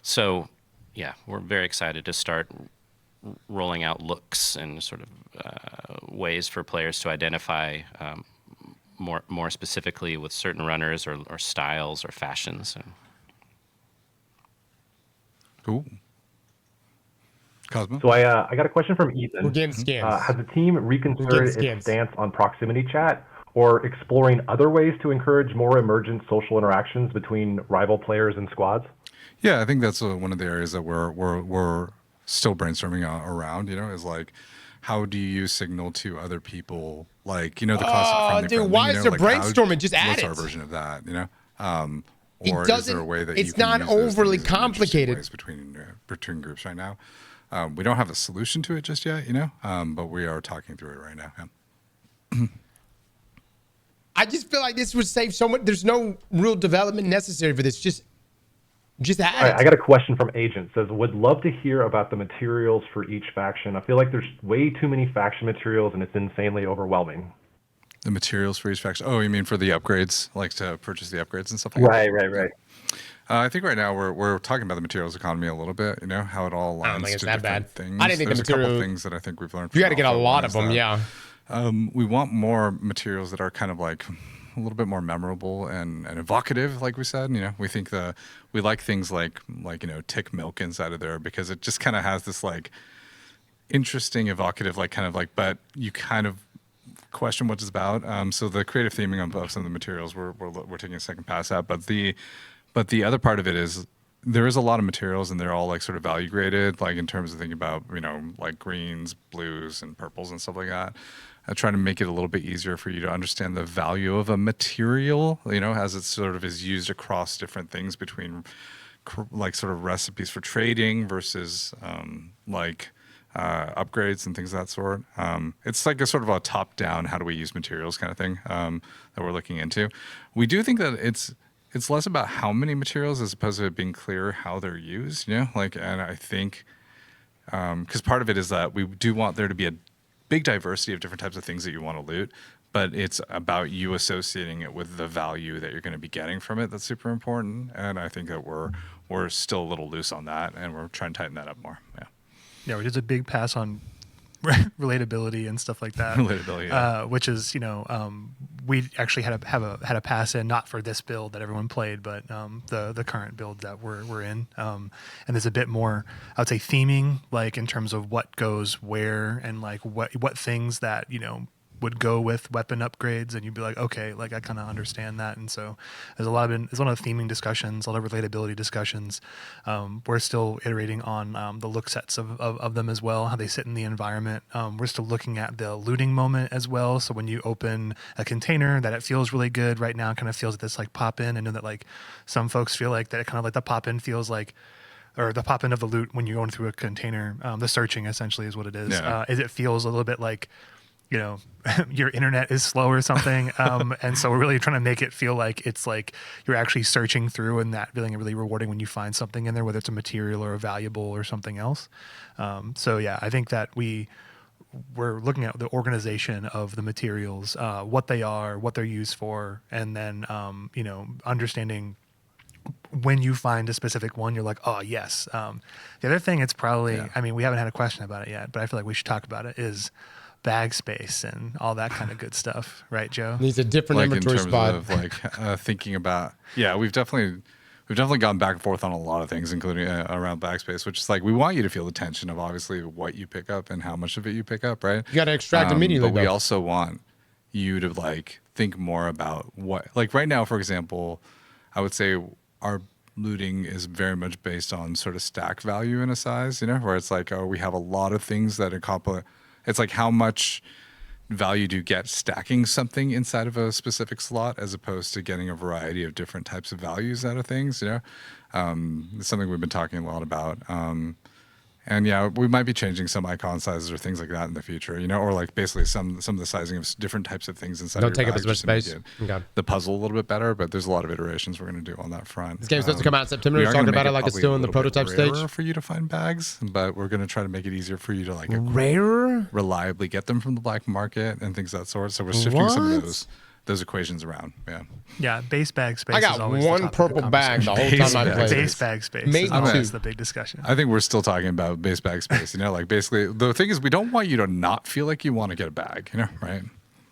So, yeah, we're very excited to start rolling out looks and sort of ways for players to identify more specifically with certain runners or styles or fashions.
Cool. Cosmo?
So I got a question from Ethan.
We're getting scans.
Has the team reconsidered
scans.
its stance on proximity chat or exploring other ways to encourage more emergent social interactions between rival players and squads?
Yeah, I think that's one of the areas that we're still brainstorming around, is how do you use Signal to other people? The classic friendly,
why is there brainstorming? Just add
what's
it.
our version of that,
It
or is there a way that
it's
you can
not
use those
overly
things in interesting
complicated.
ways between groups right now? We don't have a solution to it just yet, but we are talking through it right now. Yeah.
I just feel like this would save so much. There's no real development necessary for this. Just add
All right,
it.
I got a question from Agent. Says, would love to hear about the materials for each faction. I feel like there's way too many faction materials and it's insanely overwhelming.
The materials for each faction. Oh, you mean for the upgrades, to purchase the upgrades and stuff like that?
Right.
I think right now we're talking about the materials economy a little bit. You know how it all aligns
I don't think it's
to
that
different
bad.
things.
I didn't think
There's
the
a couple
material.
things that I think we've learned.
You got
from
to get a
Alpha.
lot
One
of
is
them,
that,
yeah.
we want more materials that are kind of like a little bit more memorable and evocative, like we said. You know, we like things like tick milk inside of there because it just kind of has this like interesting, evocative, like kind of like, but you kind of question what it's about. So the creative theming of some of the materials we're taking a second pass at, but the other part of it is there is a lot of materials and they're all like sort of value graded, like in terms of thinking about like greens, blues, and purples and stuff like that. I try to make it a little bit easier for you to understand the value of a material, as it sort of is used across different things between like sort of recipes for trading versus upgrades and things of that sort. It's like a sort of a top-down, how do we use materials kind of thing that we're looking into. We do think that it's less about how many materials as opposed to it being clear how they're used. And I think because part of it is that we do want there to be a big diversity of different types of things that you want to loot, but it's about you associating it with the value that you're going to be getting from it. That's super important, and I think that we're still a little loose on that, and we're trying to tighten that up more.
Yeah, we did a big pass on relatability and stuff like that.
Relatability, yeah.
Which is, we actually had a pass in, not for this build that everyone played, but the current build that we're in. And there's a bit more, I would say, theming, like in terms of what goes where and like what things that would go with weapon upgrades, and you'd be like, okay, like I kind of understand that. And so there's a lot of theming discussions, a lot of relatability discussions. We're still iterating on the look sets of them as well, how they sit in the environment. We're still looking at the looting moment as well. So when you open a container, that it feels really good. Right now, it kind of feels like this like pop in. I know that like some folks feel like that, kind of like the pop in feels like, or the pop in of the loot when you're going through a container. The searching essentially is what it is.
Yeah.
It feels a little bit like, your internet is slow or something. And so we're really trying to make it feel like it's like you're actually searching through, and that feeling really rewarding when you find something in there, whether it's a material or a valuable or something else. So yeah, I think that we're looking at the organization of the materials, what they are, what they're used for, and then, understanding when you find a specific one, you're like, oh yes. The other thing, it's probably, I mean, we haven't had a question about it yet, but I feel like we should talk about it, is bag space and all that kind of good stuff, right, Joe?
Needs a different
Like
inventory
in terms
spot.
of like thinking about, we've definitely gone back and forth on a lot of things, including around backspace, which is like we want you to feel the tension of obviously what you pick up and how much of it you pick up, right?
You got to extract immediately.
But we
though.
also want you to like think more about what, like right now, for example, I would say our looting is very much based on sort of stack value in a size, where it's like, oh, we have a lot of things that accomplish. It's like how much value do you get stacking something inside of a specific slot as opposed to getting a variety of different types of values out of things, It's something we've been talking a lot about. And we might be changing some icon sizes or things like that in the future, or like basically some of the sizing of different types of things inside.
Don't
of your
take up
bag
as much
just to make
space.
it
Okay.
the puzzle a little bit better, but there's a lot of iterations we're going to do on that front.
This game's supposed to come out in September.
We
We're
are
talking
gonna
about
make
it like it's
probably
still
a
in the
little bit
prototype stage.
rarer for you to find bags, but we're going to try to make it easier for you to like
Rare?
reliably get them from the black market and things of that sort. So we're shifting some of
What?
those equations around.
Yeah, base bag space.
I
is
got
always the
one
topic of
purple bag the
conversation.
whole time I
Base
played.
Base bag space
Maybe
is always
two.
the big discussion.
I think we're still talking about base bag space, like basically the thing is we don't want you to not feel like you want to get a bag, right?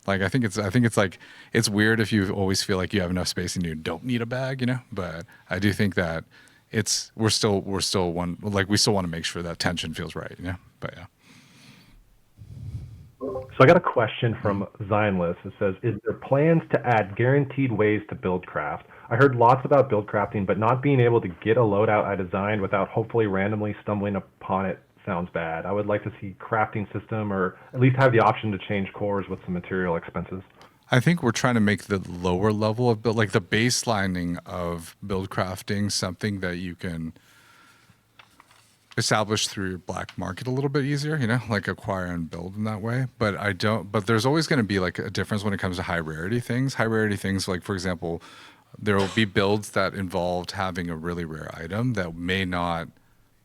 Like I think it's like it's weird if you always feel like you have enough space and you don't need a bag, but I do think that we're still one, like we still want to make sure that tension feels right, but yeah.
So I got a question from Zionless. It says, is there plans to add guaranteed ways to build craft? I heard lots about build crafting, but not being able to get a loadout I designed without hopefully randomly stumbling upon it sounds bad. I would like to see crafting system, or at least have the option to change cores with some material expenses.
I think we're trying to make the lower level of build, like the baselining of build crafting, something that you can establish through your black market a little bit easier, like acquire and build in that way. But there's always going to be like a difference when it comes to high rarity things. High rarity things, like for example, there will be builds that involved having a really rare item that may not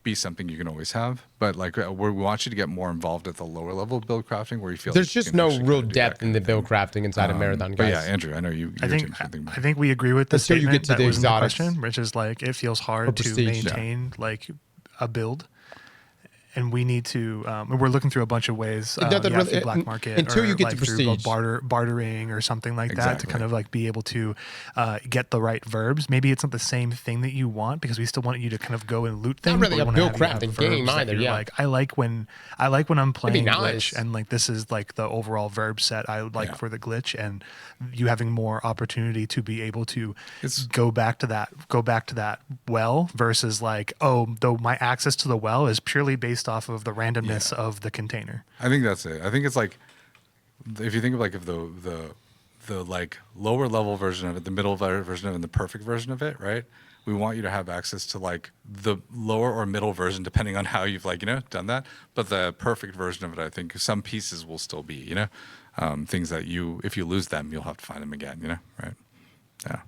be something you can always have, but like we want you to get more involved at the lower level of build crafting where you feel
There's
like you
just
can
no
actually
real
kinda do that
depth
kind
in the
of thing.
build crafting inside of Marathon,
But
guys.
yeah, Andrew, I know you.
I think I think we agree with the
Until you
statement
get to
that
the
was in the
exotics.
question, which is like it feels hard
Or
to
prestige.
maintain like a build, and we need to. And we're looking through a bunch of ways.
doesn't really-
through black market
until
or
you get to
like through
prestige.
bartering or something like that to
Exactly.
kind of like be able to get the right verbs. Maybe it's not the same thing that you want because we still want you to kind of go and loot things.
really
but we
a
wanna
build
have you have
crafting game
verbs that
either,
you're
yeah.
Like I like when I'm playing
nice.
glitch and like this is like the overall verb set I would like
Yeah.
for the glitch, and you having more opportunity to be able to
It's-
go back to that well versus like, oh, though my access to the well is purely based off of the randomness of the container.
I think that's it. I think it's like if you think of like if the like lower level version of it, the middle version of it, and the perfect version of it, right? We want you to have access to like the lower or middle version, depending on how you've like done that. But the perfect version of it, I think some pieces will still be things that if you lose them, you'll have to find them again. Right? Yeah.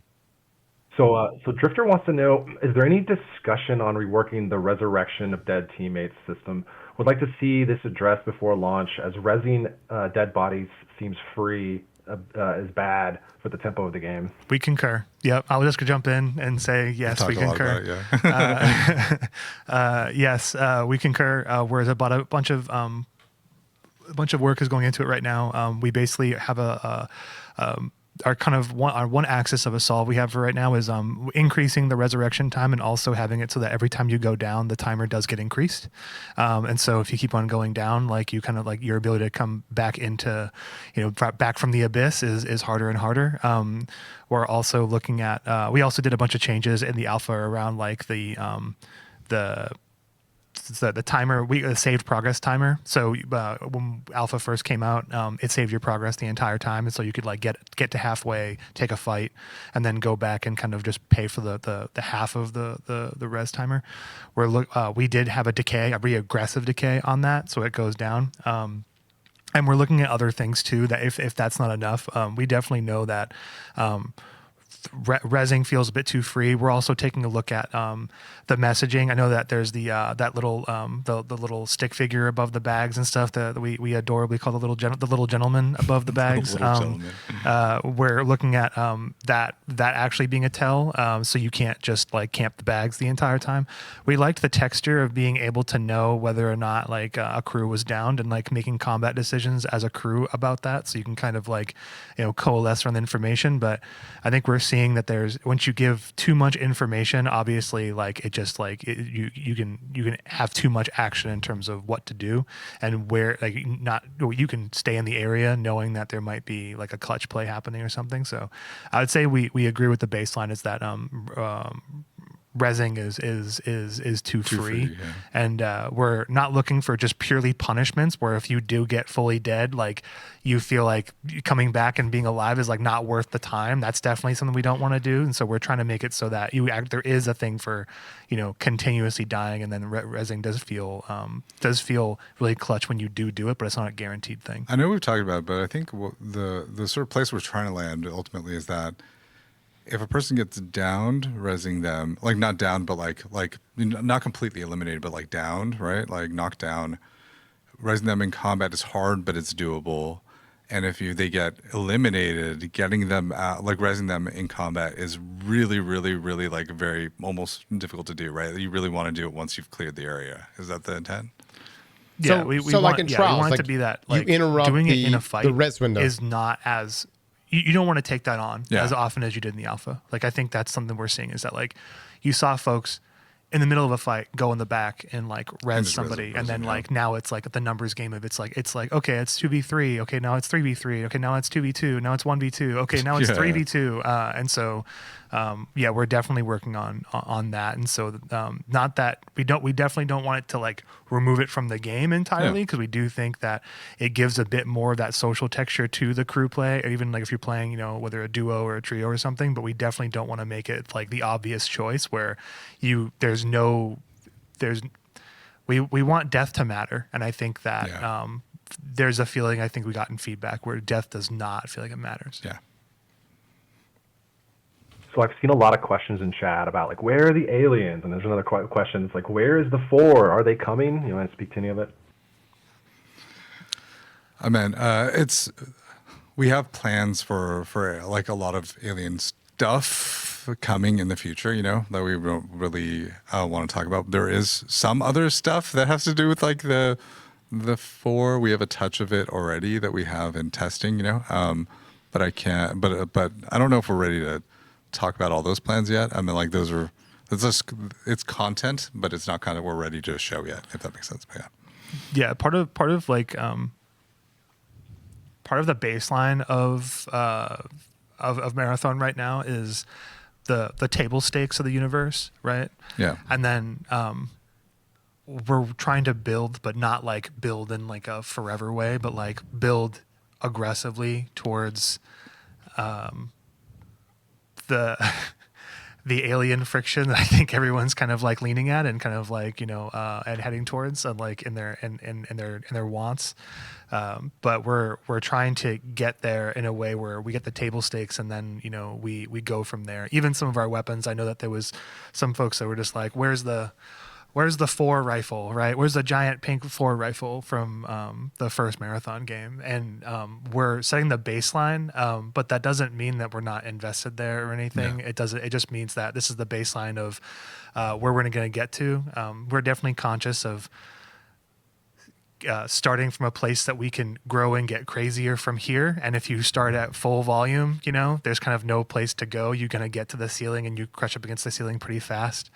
So Drifter wants to know, is there any discussion on reworking the resurrection of dead teammates system? Would like to see this addressed before launch, as rezzing dead bodies seems free is bad for the tempo of the game.
We concur. Yep. I'll just jump in and say, yes, we
Talked a lot
concur.
about it, yeah.
Yes, we concur. Whereas about a bunch of work is going into it right now. We basically have our kind of one axis of a solve we have for right now is increasing the resurrection time and also having it so that every time you go down, the timer does get increased. And so if you keep on going down, like you kind of like your ability to come back into, back from the abyss is harder and harder. We're also looking at, we also did a bunch of changes in the alpha around like the timer, the saved progress timer. So when alpha first came out, it saved your progress the entire time, and so you could like get to halfway, take a fight, and then go back and kind of just pay for the half of the res timer. We did have a regressive decay on that, so it goes down. And we're looking at other things too. That if that's not enough, we definitely know that. Rezzing feels a bit too free. We're also taking a look at the messaging. I know that there's that little the little stick figure above the bags and stuff that we adorably call the little gentleman above the bags. We're looking at that actually being a tell, so you can't just like camp the bags the entire time. We liked the texture of being able to know whether or not like a crew was downed and like making combat decisions as a crew about that, so you can kind of like coalesce on the information. But I think we're seeing that once you give too much information, obviously like it just like you can have too much action in terms of what to do and where you can stay in the area knowing that there might be like a clutch play happening or something. So I would say we agree with the baseline is that rezzing is too free.
Yeah.
And we're not looking for just purely punishments where if you do get fully dead, like you feel like coming back and being alive is like not worth the time. That's definitely something we don't want to do. And so we're trying to make it so that there is a thing for continuously dying, and then rezzing does feel really clutch when you do it, but it's not a guaranteed thing.
I know we've talked about it, but I think the sort of place we're trying to land ultimately is that if a person gets downed, rezzing them, like not downed, but like not completely eliminated, but like downed, right? Like knocked down, rezzing them in combat is hard, but it's doable. And if they get eliminated, getting them out, like rezzing them in combat is really, really, really like very almost difficult to do, right? You really want to do it once you've cleared the area. Is that the intent?
Yeah,
So-
we
so
want,
like in
we
Trials,
want it
like,
to be that
you
like
interrupt
doing it in
the
a fight
res window.
is not as you don't want to take that on
Yeah.
as often as you did in the alpha. Like I think that's something we're seeing is that like you saw folks in the middle of a fight go in the back and like res
just
somebody,
res
and then
them,
like now it's like the numbers game of it's like okay, it's 2v3, okay, now it's 3v3, okay, now it's 2v2, now it's 1v2, okay, now it's
Yeah.
3v2, and so we're definitely working on that. And so not that we definitely don't want it to like remove it from the game entirely, because we do think that it gives a bit more of that social texture to the crew play, or even like if you're playing whether a duo or a trio or something. But we definitely don't want to make it like the obvious choice where we want death to matter. And I think that
Yeah.
there's a feeling I think we got in feedback where death does not feel like it matters.
Yeah.
So I've seen a lot of questions in chat about like, where are the aliens? And there's another question. It's like, where is the 4? Are they coming? You want to speak to any of it?
I mean, we have plans for like a lot of alien stuff coming in the future, that we don't really want to talk about. There is some other stuff that has to do with like the 4. We have a touch of it already that we have in testing, but I can't. But I don't know if we're ready to talk about all those plans yet. I mean, like it's content, but it's not kind of we're ready to show yet, if that makes sense. But
Yeah, part of like part of the baseline of Marathon right now is the table stakes of the universe, right?
Yeah.
And then we're trying to build, but not like build in like a forever way, but like build aggressively towards the the alien friction that I think everyone's kind of like leaning at and kind of like and heading towards and like in their wants. But we're trying to get there in a way where we get the table stakes and then we go from there. Even some of our weapons, I know that there was some folks that were just like, where's the 4 rifle, right? Where's the giant pink 4 rifle from the first Marathon game? And we're setting the baseline, but that doesn't mean that we're not invested there or anything.
Yeah.
It just means that this is the baseline of where we're going to get to. We're definitely conscious of starting from a place that we can grow and get crazier from here. And if you start at full volume, there's kind of no place to go. You're going to get to the ceiling and you crush up against the ceiling pretty fast.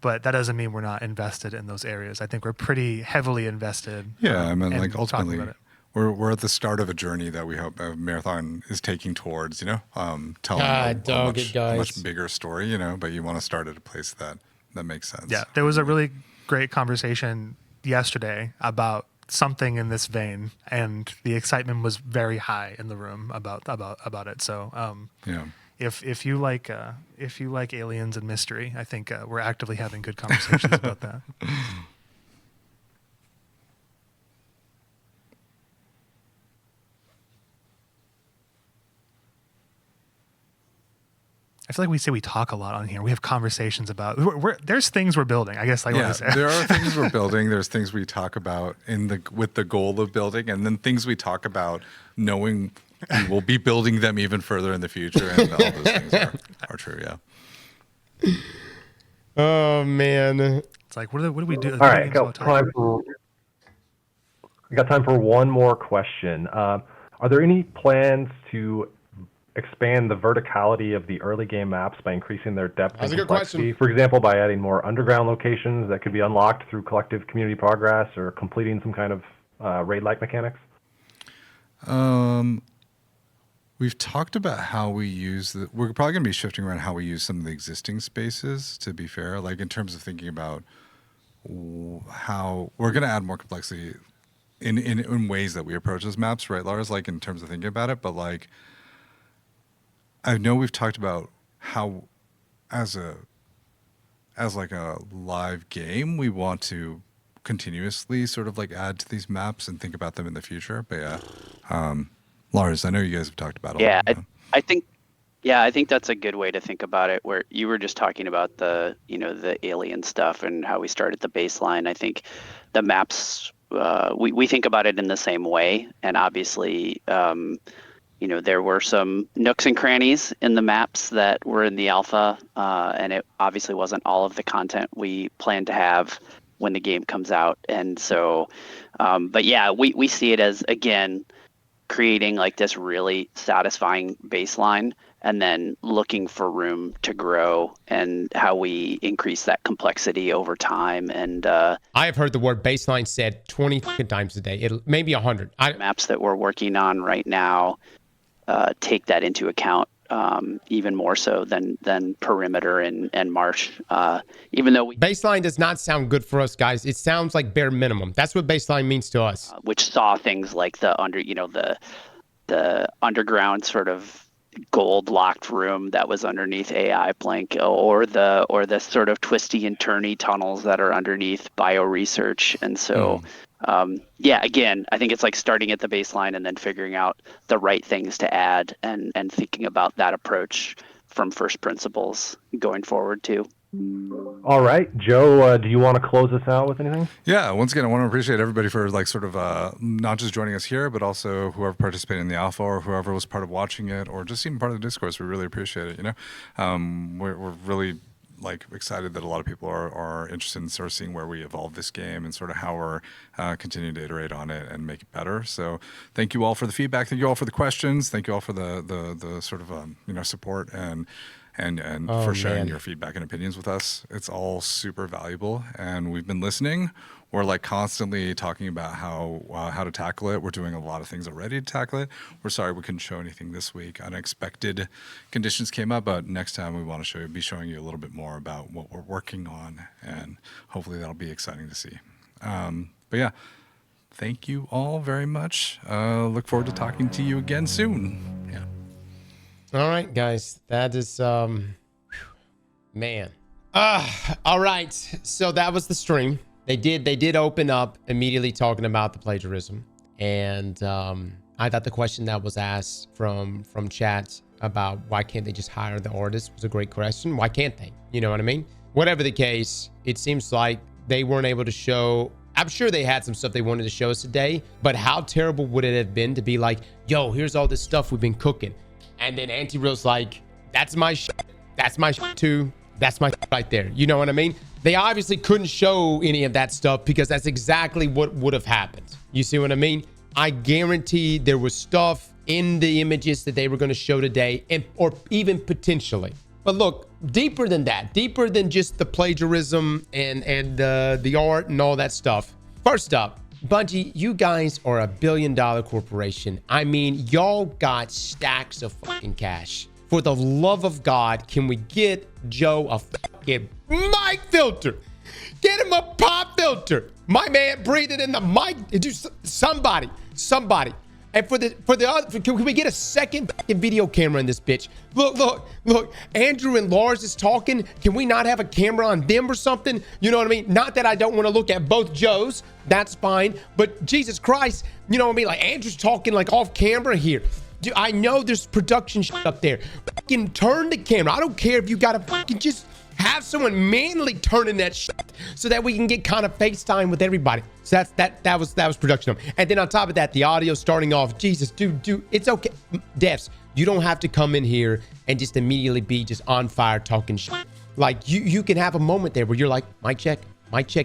But that doesn't mean we're not invested in those areas. I think we're pretty heavily invested.
Yeah, I mean, like
talking
ultimately,
about it.
we're at the start of a journey that we hope Marathon is taking towards. Telling
God,
a
dog it, guys.
much bigger story. But you want to start at a place that makes sense.
Yeah, there was a really great conversation yesterday about something in this vein, and the excitement was very high in the room about it. So
Yeah.
If you like aliens and mystery, I think we're actively having good conversations about that. I feel like we talk a lot on here. We have conversations about. There's things we're building. I guess
Yeah, there are things we're building. There's things we talk about with the goal of building, and then things we talk about knowing we will be building them even further in the future, and all those things are true. Yeah.
Oh man.
It's like what do we do?
All right, got time for one more question. Are there any plans to expand the verticality of the early game maps by increasing their depth
That's
and
a good
complexity?
question.
For example, by adding more underground locations that could be unlocked through collective community progress or completing some kind of raid-like mechanics?
We've talked about how we use we're probably going to be shifting around how we use some of the existing spaces, to be fair, like in terms of thinking about how we're going to add more complexity in ways that we approach those maps, right, Lars? Like in terms of thinking about it, but like I know we've talked about how as like a live game, we want to continuously sort of like add to these maps and think about them in the future. But yeah, Lars, I know you guys have talked about it.
Yeah, I think that's a good way to think about it, where you were just talking about the alien stuff and how we start at the baseline. I think the maps, we think about it in the same way. And obviously, there were some nooks and crannies in the maps that were in the alpha, and it obviously wasn't all of the content we plan to have when the game comes out. And so, but yeah, we see it as, again, creating like this really satisfying baseline and then looking for room to grow and how we increase that complexity over time. And
I have heard the word baseline said 20 times a day. Maybe 100.
Maps that we're working on right now take that into account even more so than Perimeter and Marsh. Even though
baseline does not sound good for us, guys. It sounds like bare minimum. That's what baseline means to us.
Which saw things like the underground sort of gold locked room that was underneath AI Plank, or the sort of twisty and turny tunnels that are underneath bio research. And so again, I think it's like starting at the baseline and then figuring out the right things to add and thinking about that approach from first principles going forward too.
All right, Joe, do you want to close us out with anything?
Yeah, once again, I want to appreciate everybody for like sort of not just joining us here, but also whoever participated in the alpha or whoever was part of watching it or just even part of the discourse. We really appreciate it. You know, we're really like excited that a lot of people are interested in sort of seeing where we evolve this game and sort of how we're continuing to iterate on it and make it better. So thank you all for the feedback. Thank you all for the questions. Thank you all for the sort of you know, support and for sharing your feedback and opinions with us. It's all super valuable, and we've been listening. We're like constantly talking about how to tackle it. We're doing a lot of things already to tackle it. We're sorry we couldn't show anything this week. Unexpected conditions came up, but next time we want to be showing you a little bit more about what we're working on, and hopefully that'll be exciting to see. But yeah, thank you all very much. Look forward to talking to you again soon. Yeah.
All right, guys. That is, man. All right. So that was the stream. They did open up immediately talking about the plagiarism. And I thought the question that was asked from chat about why can't they just hire the artist was a great question. Why can't they? You know what I mean? Whatever the case, it seems like they weren't able to show. I'm sure they had some stuff they wanted to show us today, but how terrible would it have been to be like, yo, here's all this stuff we've been cooking. And then Anti-Real's like, that's my shit. That's my shit too. That's my shit right there. You know what I mean? They obviously couldn't show any of that stuff because that's exactly what would have happened. You see what I mean? I guarantee there was stuff in the images that they were going to show today, or even potentially. But look, deeper than that, deeper than just the plagiarism and the art and all that stuff. First up, Bungie, you guys are a $1 billion corporation. I mean, y'all got stacks of fucking cash. For the love of God, can we get Joe a fucking mic filter? Get him a pop filter. My man breathing in the mic. Do somebody. And for the other, can we get a second fucking video camera in this bitch? Look. Andrew and Lars is talking. Can we not have a camera on them or something? You know what I mean? Not that I don't want to look at both Joes. That's fine. But Jesus Christ, you know what I mean? Like Andrew's talking like off camera here. Dude, I know there's production shit up there. Fucking turn the camera. I don't care if you gotta fucking just have someone manually turning that shit so that we can get kind of FaceTime with everybody. So that was production. And then on top of that, the audio starting off. Jesus, dude, it's okay. Devs, you don't have to come in here and just immediately be just on fire talking shit. Like you can have a moment there where you're like, mic check.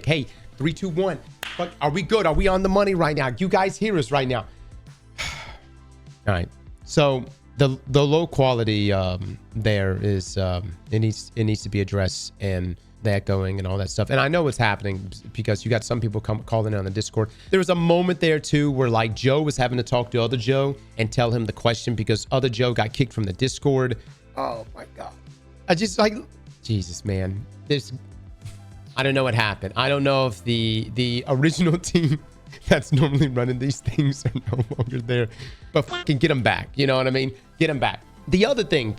Hey, 3, 2, 1. But are we good? Are we on the money right now? You guys hear us right now? All right. So the low quality there is it needs to be addressed, and the echoing and all that stuff. And I know what's happening because you got some people calling in on the Discord. There was a moment there too where like Joe was having to talk to other Joe and tell him the question because other Joe got kicked from the Discord. Oh my God. I just like, Jesus, man. I don't know what happened. I don't know if the original team that's normally running these things are no longer there, but fucking get them back. You know what I mean? Get them back. The other thing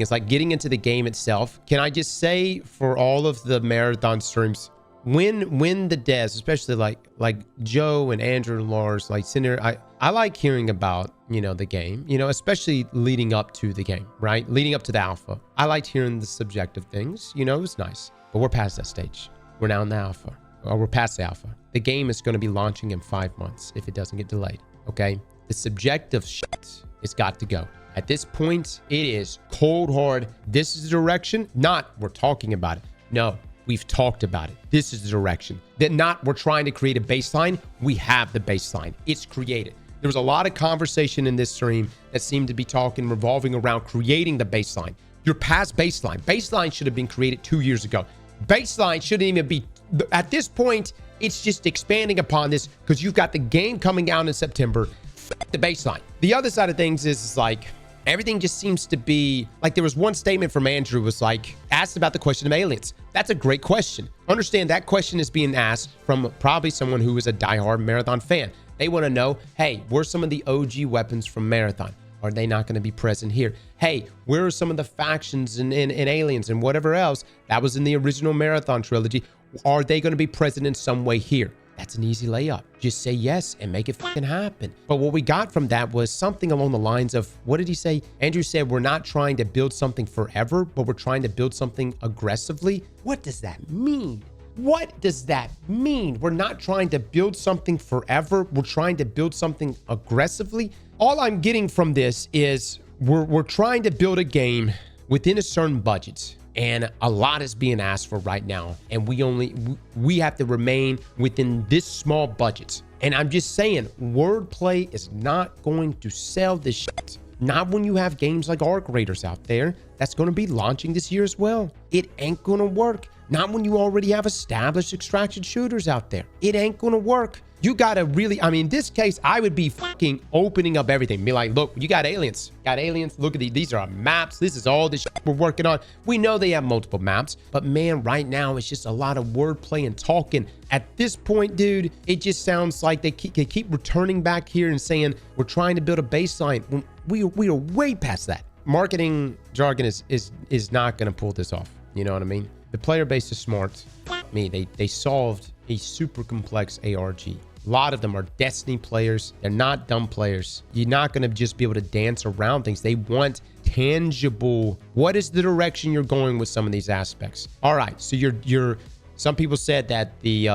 is like getting into the game itself. Can I just say for all of the marathon streams, when the devs, especially like Joe and Andrew and Lars, like Cinder, I like hearing about, you know, the game, you know, especially leading up to the game, right? Leading up to the alpha. I liked hearing the subjective things, you know, it was nice, but we're past that stage. We're now in the alpha, or we're past the alpha. The game is going to be launching in 5 months if it doesn't get delayed, okay? The subjective shit has got to go. At this point, it is cold hard. This is the direction, not we're talking about it. No, we've talked about it. This is the direction. That not we're trying to create a baseline. We have the baseline. It's created. There was a lot of conversation in this stream that seemed to be revolving around creating the baseline. You're past baseline. Baseline should have been created 2 years ago. Baseline shouldn't even be, at this point, it's just expanding upon this because you've got the game coming out in September. The baseline. The other side of things is like, everything just seems to be like, there was one statement from Andrew was like, asked about the question of aliens. That's a great question. Understand that question is being asked from probably someone who is a diehard Marathon fan. They want to know, hey, where's some of the OG weapons from Marathon? Are they not going to be present here? Hey, where are some of the factions and aliens and whatever else that was in the original Marathon trilogy? Are they going to be present in some way here? That's an easy layup. Just say yes and make it fucking happen. But what we got from that was something along the lines of, what did he say? Andrew said, we're not trying to build something forever, but we're trying to build something aggressively. What does that mean? What does that mean? We're not trying to build something forever. We're trying to build something aggressively. All I'm getting from this is we're trying to build a game within a certain budget. And a lot is being asked for right now. And we have to remain within this small budget. And I'm just saying, wordplay is not going to sell this shit. Not when you have games like Arc Raiders out there that's going to be launching this year as well. It ain't going to work. Not when you already have established extraction shooters out there. It ain't going to work. You got to really, I mean, in this case, I would be fucking opening up everything. Be like, look, you got aliens. Got aliens. Look at these. These are our maps. This is all the shit we're working on. We know they have multiple maps. But man, right now, it's just a lot of wordplay and talking. At this point, dude, it just sounds like they keep returning back here and saying, we're trying to build a baseline. When we are way past that. Marketing jargon is not going to pull this off. You know what I mean? The player base is smart. Me, they solved a super complex ARG. A lot of them are Destiny players. They're not dumb players. You're not going to just be able to dance around things. They want tangible. What is the direction you're going with some of these aspects? All right. So you're some people said that the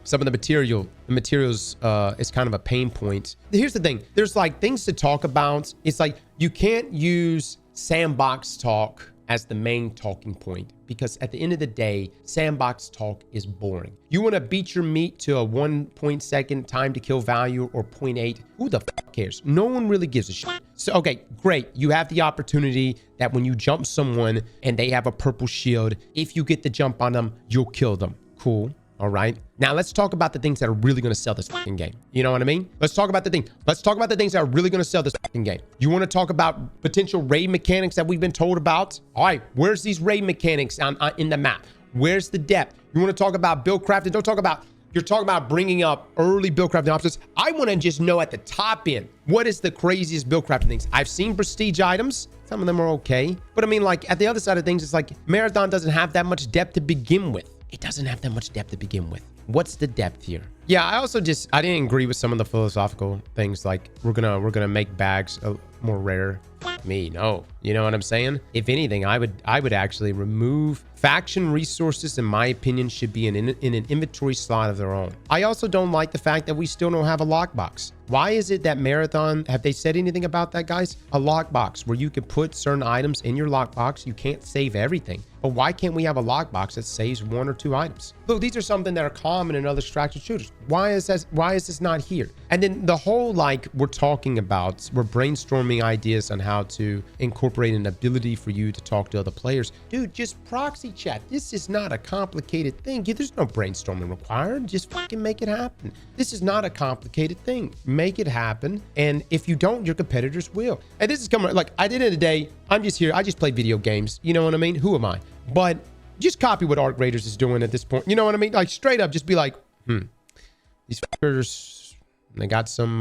some of the materials is kind of a pain point. Here's the thing. There's like things to talk about. It's like you can't use sandbox talk as the main talking point, because at the end of the day, sandbox talk is boring. You want to beat your meat to a 1.2 time to kill value or 0.8. Who the fuck cares? No one really gives a shit. So, okay, great. You have the opportunity that when you jump someone and they have a purple shield, if you get the jump on them, you'll kill them. Cool. All right. Now let's talk about the things that are really going to sell this fucking game. You know what I mean? Let's talk about the thing. Let's talk about the things that are really going to sell this fucking game. You want to talk about potential raid mechanics that we've been told about? All right. Where's these raid mechanics in the map? Where's the depth? You want to talk about build crafting? Don't talk about, you're talking about bringing up early build crafting options. I want to just know at the top end, what is the craziest build crafting things? I've seen prestige items. Some of them are okay. But I mean, like at the other side of things, it's like Marathon doesn't have that much depth to begin with. It doesn't have that much depth to begin with. What's the depth here? Yeah, I didn't agree with some of the philosophical things, like we're gonna make bags more rare. Me, no. You know what I'm saying? If anything, I would actually remove faction resources. In my opinion, should be in an inventory slot of their own. I also don't like the fact that we still don't have a lockbox. Why is it that Marathon, have they said anything about that, guys? A lockbox where you can put certain items in your lockbox. You can't save everything. But why can't we have a lockbox that saves 1 or 2 items? Look, these are something that are common in other extraction shooters. Why is this not here? And then the whole, like, we're brainstorming ideas on how to incorporate an ability for you to talk to other players. Dude, just proxy chat. This is not a complicated thing. There's no brainstorming required. Just fucking make it happen. This is not a complicated thing. Make it happen. And if you don't, your competitors will. And this is coming, like, at the end of the day, I'm just here. I just play video games. You know what I mean? Who am I? But just copy what Arc Raiders is doing at this point. You know what I mean? Like, straight up, just be like, these fuckers, they got some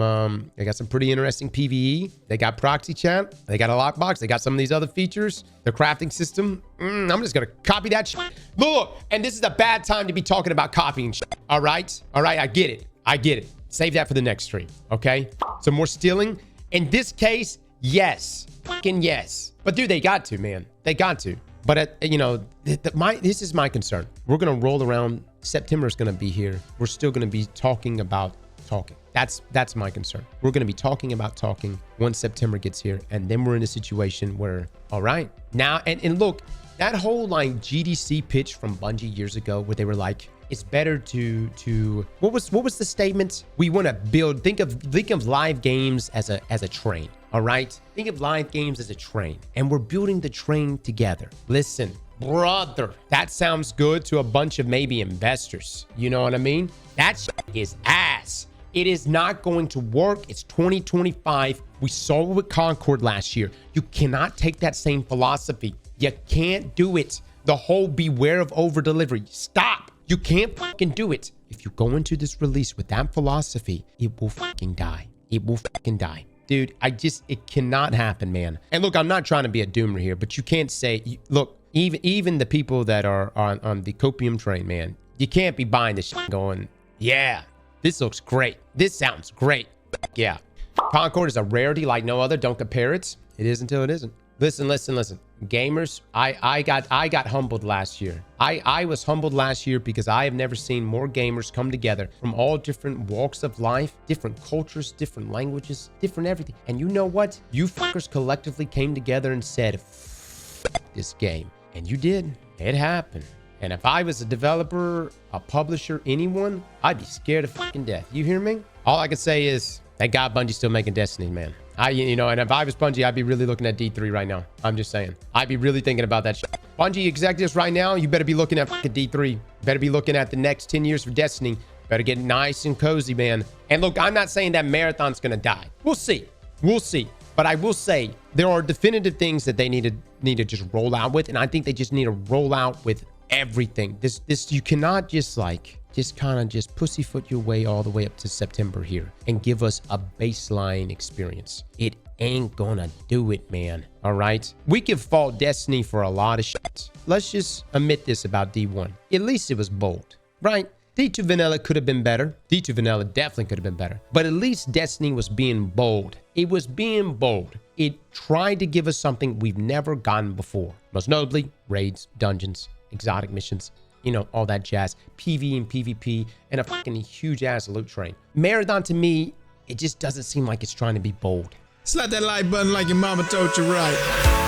pretty interesting PvE. They got proxy chat. They got a lockbox. They got some of these other features. Their crafting system. I'm just gonna copy that shit. Look, and this is a bad time to be talking about copying shit. All right, I get it. Save that for the next stream. Okay. Some more stealing. In this case, yes, fucking yes. But dude, they got to, man. They got to. But this is my concern. We're gonna roll around. September is gonna be here. We're still gonna be talking about talking. That's my concern. We're gonna be talking about talking once September gets here, and then we're in a situation where, all right, now and look, that whole like GDC pitch from Bungie years ago, where they were like, it's better to what was the statement? We want to build. Think of live games as a train. All right, think of live games as a train, and we're building the train together. Listen, brother, that sounds good to a bunch of maybe investors. You know what I mean? That shit is ass. It is not going to work. It's 2025. We saw it with Concord last year. You cannot take that same philosophy. You can't do it. The whole beware of over delivery. Stop. You can't fucking do it. If you go into this release with that philosophy, it will fucking die. It will fucking die. Dude, it cannot happen, man. And look, I'm not trying to be a doomer here, but you can't say, look, even the people that are on the copium train, man, you can't be buying this shit going, Yeah, this looks great. This sounds great. Yeah. Concord is a rarity like no other. Don't compare it. It is until it isn't. Listen. Gamers, I got humbled last year. I was humbled last year because I have never seen more gamers come together from all different walks of life, different cultures, different languages, different everything. And you know what? You fuckers collectively came together and said, "F this game." And you did. It happened. And if I was a developer, a publisher, anyone, I'd be scared to fucking death. You hear me? All I can say is, thank God Bungie's still making Destiny, man. And if I was Bungie, I'd be really looking at D3 right now. I'm just saying. I'd be really thinking about that shit. Bungie executives right now, you better be looking at fucking D3. Better be looking at the next 10 years for Destiny. Better get nice and cozy, man. And look, I'm not saying that Marathon's gonna die. We'll see. But I will say there are definitive things that they need to just roll out with, and I think they just need to roll out with everything. This you cannot just kind of just pussyfoot your way all the way up to September here and give us a baseline experience. It ain't gonna do it, man. All right? We can fault Destiny for a lot of shit. Let's just admit this about D1. At least it was bold, right? D2 Vanilla could have been better. D2 Vanilla definitely could have been better. But at least Destiny was being bold. It was being bold. It tried to give us something we've never gotten before. Most notably, raids, dungeons, exotic missions, all that jazz, PV and PvP, and a fucking huge ass loot train. Marathon, to me, it just doesn't seem like it's trying to be bold.
Slap that like button like your mama told you right.